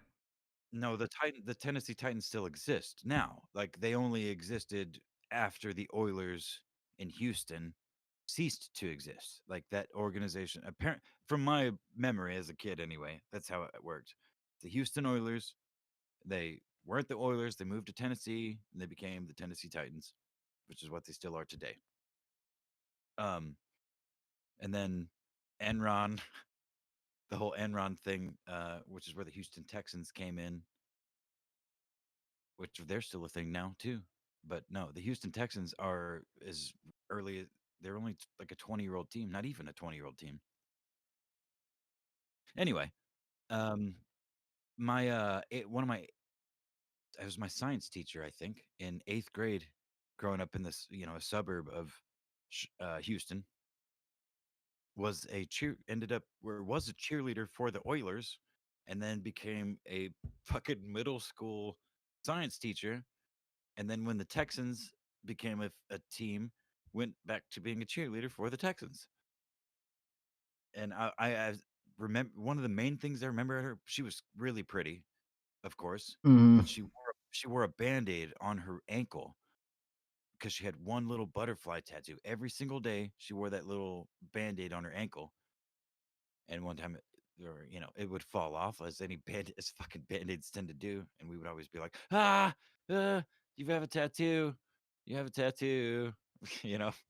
No, the Tennessee Titans still exist now. Like they only existed after the Oilers in Houston ceased to exist. Like that organization, apparent from my memory as a kid, anyway. That's how it worked. The Houston Oilers, they weren't the Oilers. They moved to Tennessee and they became the Tennessee Titans, which is what they still are today. Um, and then Enron, the whole Enron thing, which is where the Houston Texans came in, which they're still a thing now too. But no, the Houston Texans are as early. They're only like a 20-year-old team, not even a 20-year-old team. Anyway, um, one of my it was my science teacher, I think, in 8th grade, growing up in this a suburb of Houston, was a cheerleader for the Oilers, and then became a fucking middle school science teacher. And then when the Texans became a team, went back to being a cheerleader for the Texans. And I remember one of the main things I remember at her. She was really pretty, of course, Mm. but she wore a band-aid on her ankle because she had one little butterfly tattoo. Every single day, she wore that little band-aid on her ankle. And one time, it would fall off as fucking band-aids tend to do. And we would always be like, you have a tattoo. You have a tattoo.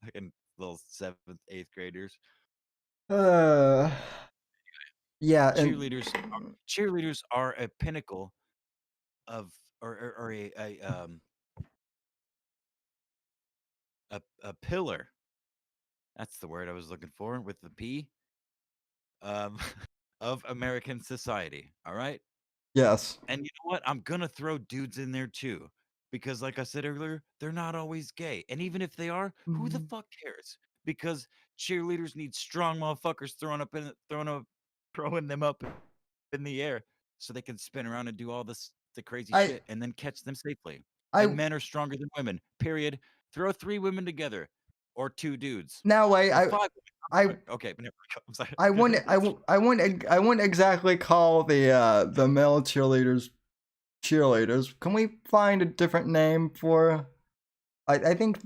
Fucking little 7th, 8th graders. Uh, yeah, and Cheerleaders are a pinnacle of, or a pillar. That's the word I was looking for with the P. Um, of American society. All right. yes. And you know what? I'm gonna throw dudes in there too. Because like I said earlier, they're not always gay. And even if they are, who the Mhm. fuck cares? Because cheerleaders need strong motherfuckers throwing them up in the air so they can spin around and do all the crazy I shit and then catch them safely. And I men are stronger than women. Period. Throw 3 women together or 2 dudes now wait, or 5 women. I'm I sorry. Okay, but never mind. I'm sorry. I wouldn't I, wou- I wouldn't exactly call the male cheerleaders cheerleaders. Can we find a different name for? I think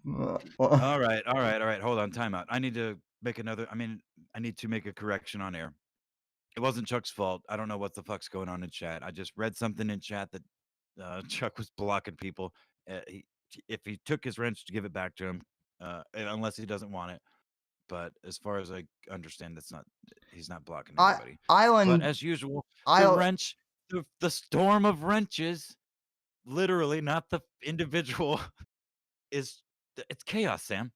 All right, all right, all right. Hold on, timeout. I need to make another. I need to make a correction on air. It wasn't Chuck's fault. I don't know what the fuck's going on in chat. I just read something in chat that Chuck was blocking people. He, if he took his wrench to give it back to him, and unless he doesn't want it. But as far as I understand, he's not blocking I anybody. But Island as usual, the I wrench, the storm of wrenches, literally, not the individual, is it's chaos, Sam.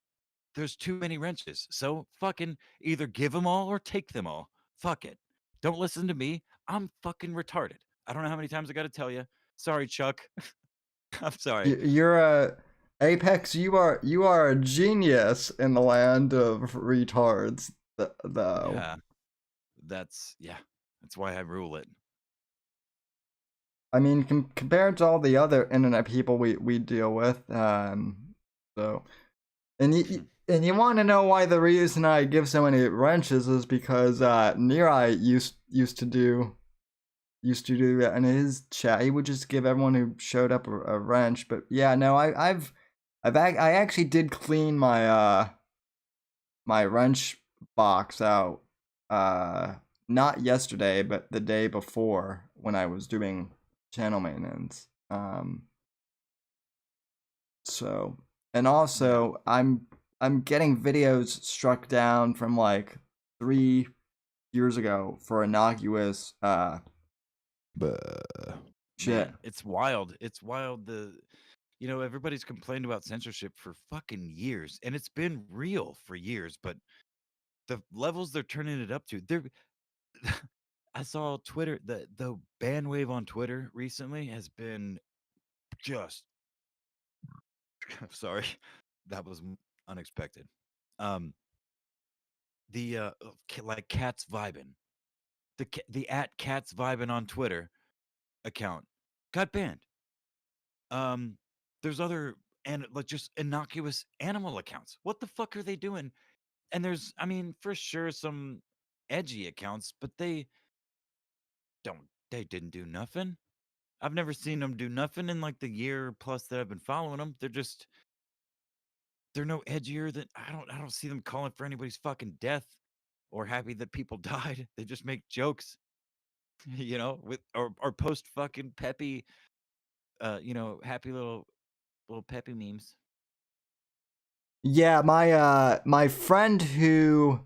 There's too many wrenches. So fucking either give them all or take them all. Fuck it. Don't listen to me. I'm fucking retarded. I don't know how many times I got to tell you. Sorry, Chuck. I'm sorry. you're a Apex. You are a genius in the land of retards. Though. Yeah. Yeah. That's why I rule it. I mean, compared to all the other internet people we deal with, so, and you want to know why the reason I give so many wrenches is because Nerai used to do that in his chat. He would just give everyone who showed up a wrench. But yeah, no, I actually did clean my my wrench box out not yesterday, but the day before when I was doing channel maintenance. So, and also I'm getting videos struck down from like 3 years ago for innocuous shit. Man, it's wild. It's wild. Everybody's complained about censorship for fucking years, and it's been real for years, but the levels they're turning it up to, I saw Twitter, the ban wave on Twitter recently has been just sorry, that was unexpected. Um, like cats vibing, the at cats vibing on Twitter account got banned. Um, there's other and like just innocuous animal accounts. What the fuck are they doing? And I mean, for sure some edgy accounts, but they didn't do nothing. I've never seen them do nothing in like the year plus that I've been following them. They're no edgier than I don't see them calling for anybody's fucking death or happy that people died. They just make jokes, with or post fucking peppy happy little peppy memes. Yeah, my friend who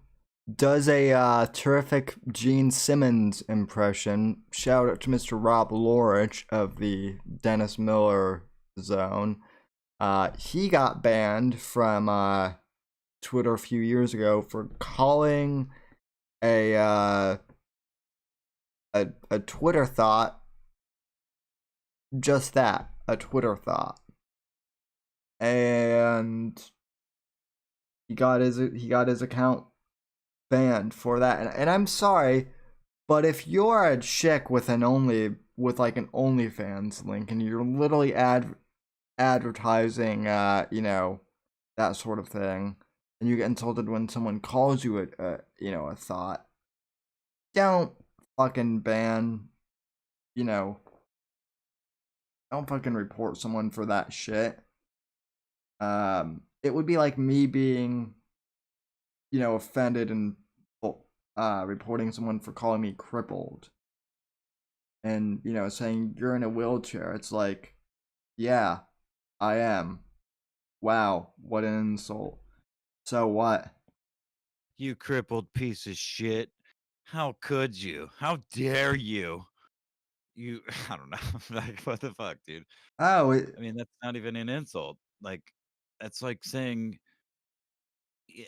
does a terrific Gene Simmons impression. Shout out to Mr. Rob Lorich of the Dennis Miller Zone. He got banned from Twitter a few years ago for calling a a Twitter thought just that, a Twitter thought, and he got his account banned for that. And I'm sorry, but if you're a chick with like an OnlyFans link and you're literally advertising that sort of thing, and you get insulted when someone calls you a thought, don't fucking ban, you know, don't fucking report someone for that shit. It would be like me being, offended and reporting someone for calling me crippled. And, saying you're in a wheelchair. It's like, yeah, I am. Wow, what an insult. So what? You crippled piece of shit. How could you? How dare you? I don't know. Like, what the fuck, dude? Oh, I mean, that's not even an insult. Like, that's like saying, yeah,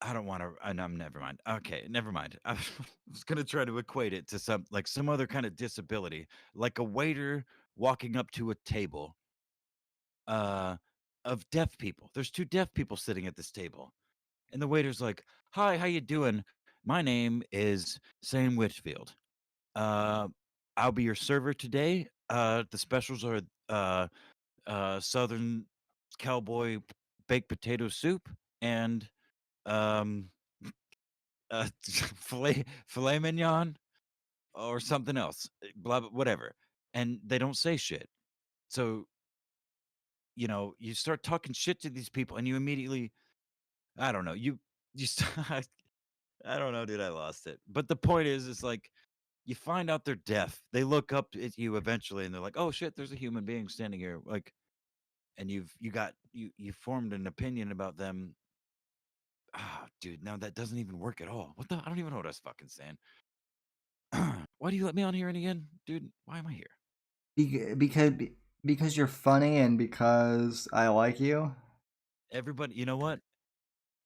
I don't want to. I'm never mind. Okay, never mind. I was gonna try to equate it to some other kind of disability, like a waiter walking up to a table, uh, of deaf people. There's two deaf people sitting at this table, and the waiter's like, "Hi, how you doing? My name is Sam Whitfield. Uh, I'll be your server today. The specials are Southern Cowboy baked potato soup and um, filet mignon or something else. Blah, blah, whatever." And they don't say shit. So you start talking shit to these people, and you immediately, I don't know, I don't know, dude. I lost it. But the point is like you find out they're deaf. They look up at you eventually, and they're like, "Oh shit, there's a human being standing here." Like, and you formed an opinion about them. Ah, dude, no, that doesn't even work at all. What the? I don't even know what I was fucking saying. Why do you let me on here again, dude? Why am I here? Because you're funny and because I like you. Everybody, you know what?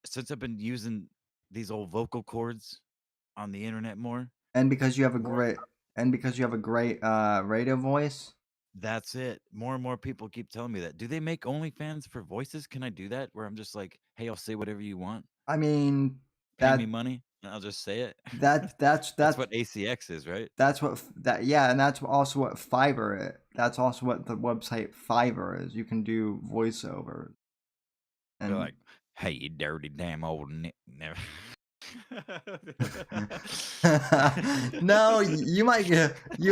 Since I've been using these old vocal cords on the internet more, And because you have a more great radio voice. that's it. More and more people keep telling me that. Do they make OnlyFans for voices? Can I do that? Where I'm just like, hey, I'll say whatever you want. I mean Pay me that money, and I'll just say it. that that's That's that's what ACX is, right? that's what that yeah, and that's also what Fiverr is. That's also what the website Fiverr is. You can do voiceovers They're and like, hey, you dirty damn old never. no, you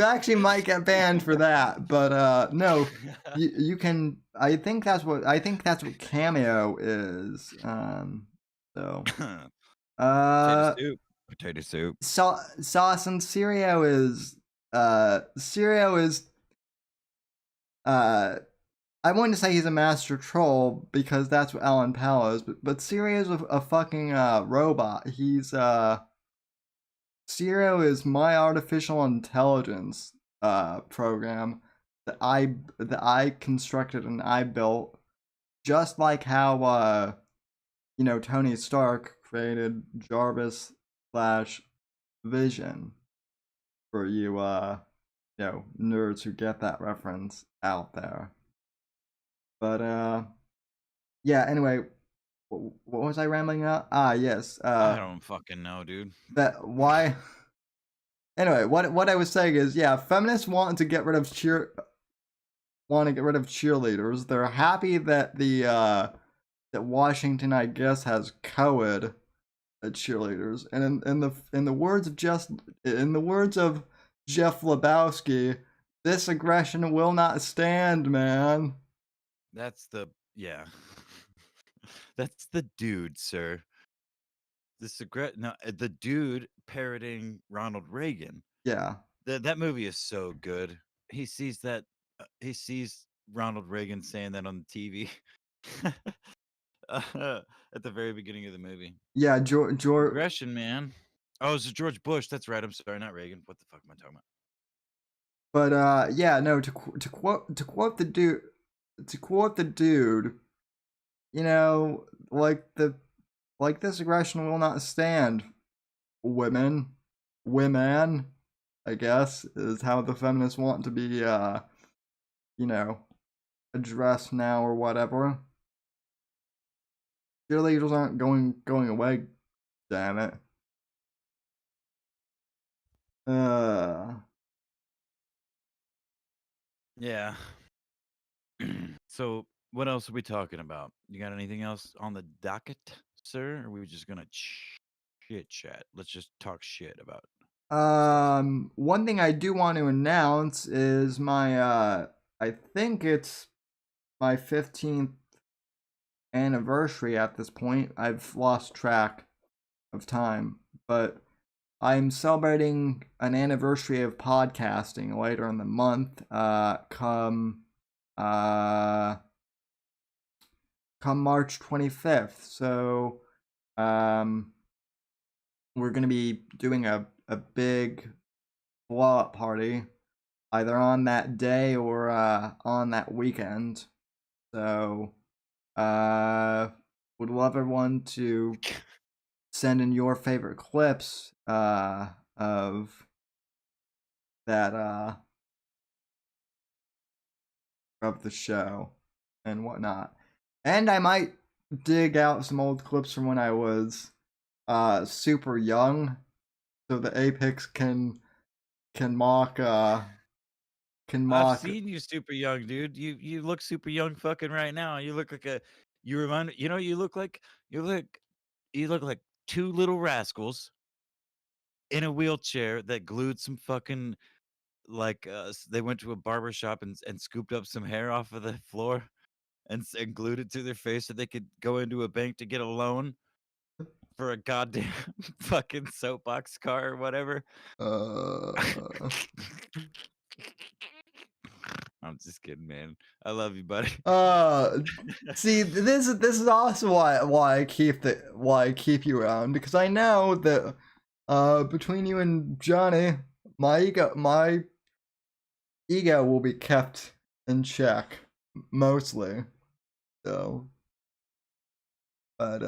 actually might get banned for that, but no, you can. I think that's what Cameo is. So Potato uh, soup. Potato soup. sauce and Cereal is uh. I wouldn't say he's a master troll because that's what Alan Powell is, but Cereal is a fucking robot. Zero is my artificial intelligence program that I constructed and I built, just like how Tony Stark created Jarvis slash Vision for nerds who get that reference out there. But yeah. Anyway, what was I rambling about? Ah, yes. I don't fucking know, dude. That why. Anyway, what I was saying is, yeah, feminists want to get rid of cheerleaders. They're happy that that Washington, I guess, has co-ed cheerleaders. And in the words of Jeff Lebowski, this aggression will not stand, man. That's the yeah. That's the dude, sir. The dude parroting Ronald Reagan. Yeah. That movie is so good. He sees that he sees Ronald Reagan saying that on the TV at the very beginning of the movie. Yeah, George. Aggression, man. Oh, it's George Bush. That's right. I'm sorry, not Reagan. What the fuck am I talking about? But yeah, no. To quote the dude, like this aggression will not stand. Women, I guess, is how the feminists want to be, addressed now or whatever. Cheerleaders aren't going away. Damn it. Yeah. So, what else are we talking about? You got anything else on the docket, sir? Or are we just gonna chit chat? Let's just talk shit about stuff. One thing I do want to announce is I think it's my 15th anniversary at this point. I've lost track of time, but I'm celebrating an anniversary of podcasting later in the month. Come March 25th. So, we're gonna be doing a big blow up party, either on that day or on that weekend. So, would love everyone to send in your favorite clips of that of the show and whatnot. And I might dig out some old clips from when I was super young, so the Apex can mock I've seen you super young, dude. You look super young fucking right now. You look like you look like you look like two little rascals in a wheelchair that glued some fucking they went to a barber shop and scooped up some hair off of the floor and glued it to their face so they could go into a bank to get a loan for a goddamn fucking soapbox car or whatever. uh I'm just kidding, man. I love you, buddy. See, this is also why I keep you around, because I know that between you and Johnny, my ego will be kept in check mostly. So, but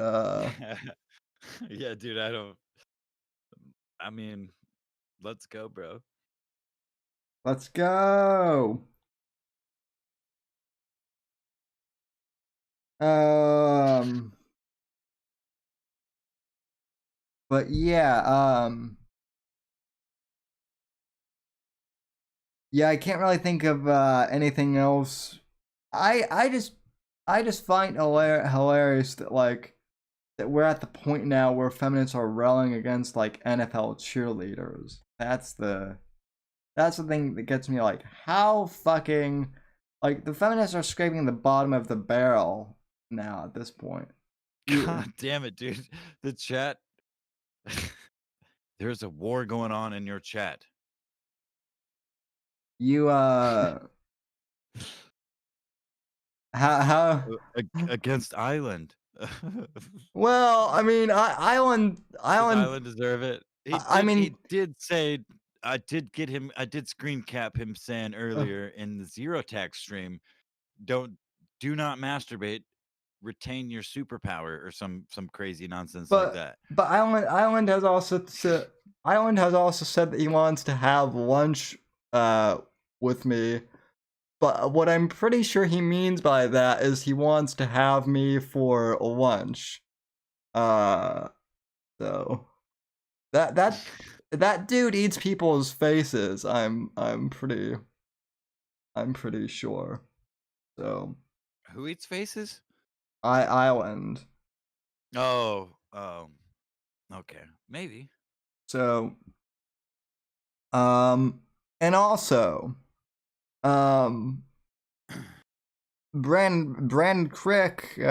Yeah, dude, I mean, let's go, bro. let's go. But yeah, yeah, I can't really think of anything else. I just find hilarious that that we're at the point now where feminists are railing against like NFL cheerleaders. That's the thing that gets me, like, how fucking, like, the feminists are scraping the bottom of the barrel now at this point. God damn it, dude. The chat. There's a war going on in your chat. You how Against Island. well, I mean, Island Island deserve it. I mean, he did say, I did screen cap him saying earlier in the Zero Tax stream, do not masturbate, retain your superpower, or some crazy nonsense like that. But Island has also said that he wants to have lunch with me. But what I'm pretty sure he means by that is he wants to have me that dude eats people's faces. I'm pretty sure. So who eats faces? Island. Oh, okay, maybe. So, and also, Brand Crick, you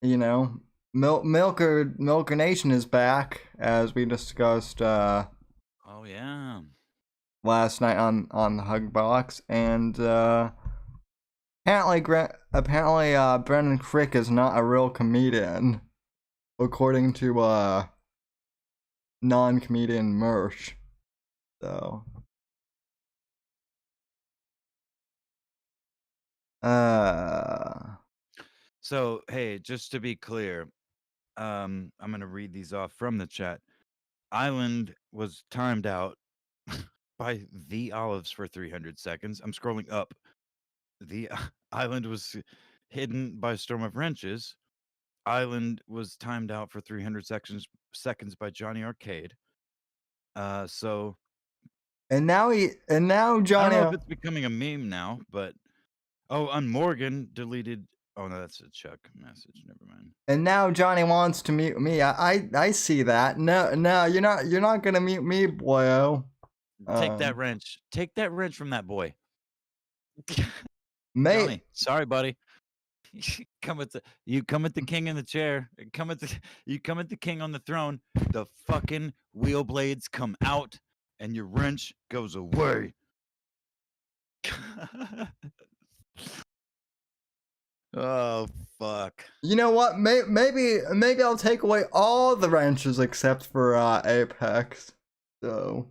know, Milker Nation is back, as we discussed, oh yeah, last night on the Hug Box, and apparently Brendan Crick is not a real comedian, according to non-comedian Merch. So so hey, just to be clear, I'm gonna read these off from the chat. Island was timed out by the Olives for 300 seconds. I'm scrolling up. The Island was hidden by Storm of Wrenches. Island was timed out for 300 seconds by Johnny Arcade. So and now Johnny. I don't know if it's becoming a meme now, but and Morgan deleted. Oh no, that's a Chuck message. Never mind. And now Johnny wants to mute me. I see that. No, you're not gonna mute me, boyo. Take that wrench. Take that wrench from that boy. Mate. Johnny, sorry, buddy. You come at the king in the chair. You come at the king on the throne. The fucking wheel blades come out, and your wrench goes away. Oh fuck. You know what? Maybe I'll take away all the wrenches except for Apex. So.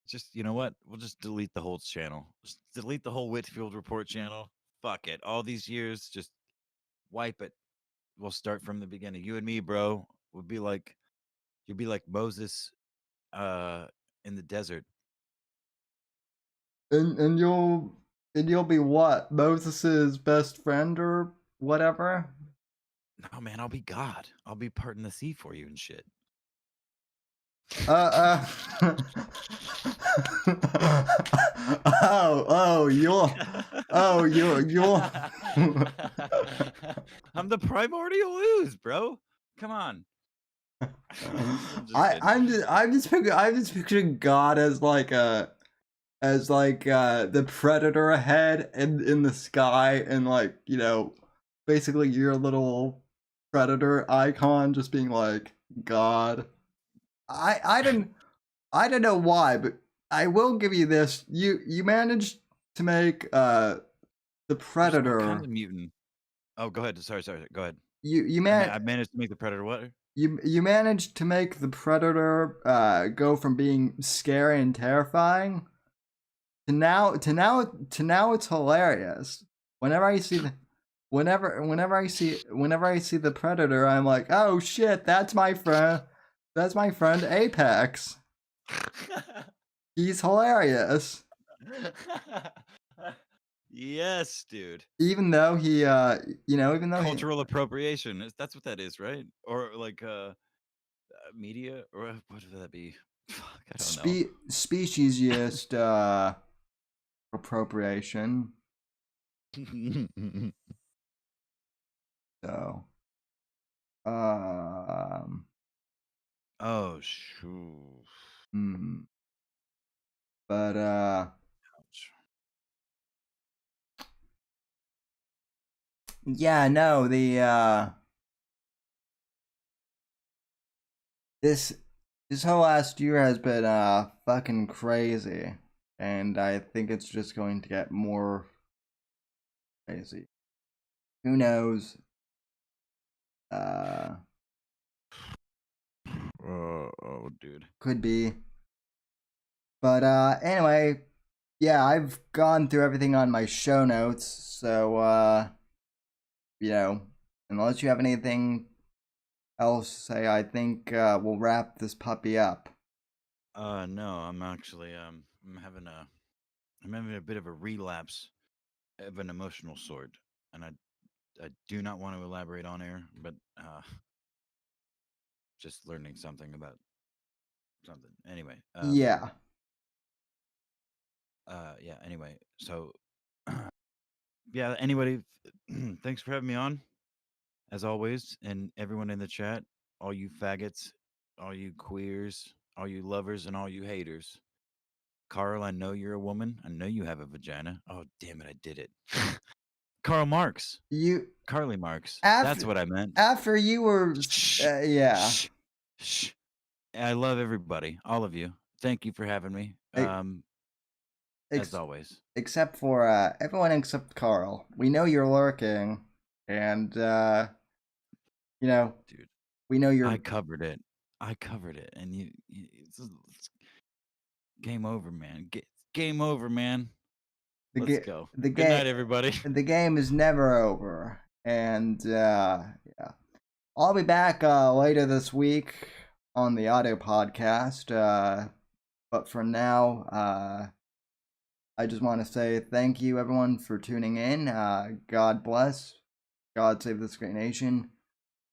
Just, you know what? We'll just delete the whole channel. Just delete the whole Whitfield Report channel. Fuck it. All these years, just wipe it. We'll start from the beginning. You and me, bro, would be like, you'd be like Moses in the desert. And you'll be what? Moses's best friend or whatever? No, man, I'll be God. I'll be parting the sea for you and shit. You're I'm the primordial ooze, bro. Come on. I'm just picturing God as like the predator ahead in the sky, and like, you know, basically your little predator icon just being like, God. I don't know why, but I will give you this. You managed to make the There's all kinds predator. of mutant. Oh, go ahead. Sorry. Go ahead. You I managed to make the predator what? you managed to make the predator go from being scary and terrifying to now it's hilarious. Whenever I see the whenever I see the predator, I'm like, oh shit, that's my friend. That's my friend Apex. He's hilarious. Yes, dude. Even though he even though Cultural appropriation. That's what that is, right? Or like media, or what would that be? Fuck, I don't know. speciesist appropriation. So Oh, shoo. But Ouch. yeah, no, the this whole last year has been fucking crazy, and I think it's just going to get more crazy. Who knows? Oh, dude. Could be. But anyway, yeah, I've gone through everything on my show notes, so unless you have anything else to say, I think we'll wrap this puppy up. No, I'm actually I'm having a bit of a relapse of an emotional sort, and I do not want to elaborate on air, but just learning something about something. Anyway, Yeah. yeah. Anyway, so yeah. Anybody, thanks for having me on, as always, and everyone in the chat, all you faggots, all you queers, all you lovers, and all you haters. Carl, I know you're a woman. I know you have a vagina. Oh, damn it, I did it. Karl Marx. Carly Marx. That's what I meant. After you were, yeah. Shh. Shh. I love everybody, all of you. Thank you for having me. As always. Except for everyone except Carl. We know you're lurking, and dude, we know you're. I covered it, and it's game over, man. Game over, man. Let's go. Good night, everybody. The game is never over, and yeah, I'll be back later this week on the audio podcast. But for now, I just want to say thank you, everyone, for tuning in. God bless. God save this great nation.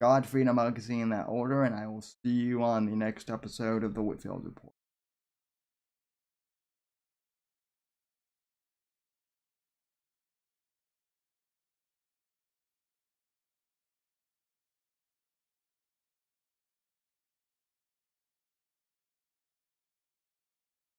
God, freedom, legacy in that order, and I will see you on the next episode of the Whitfield Report.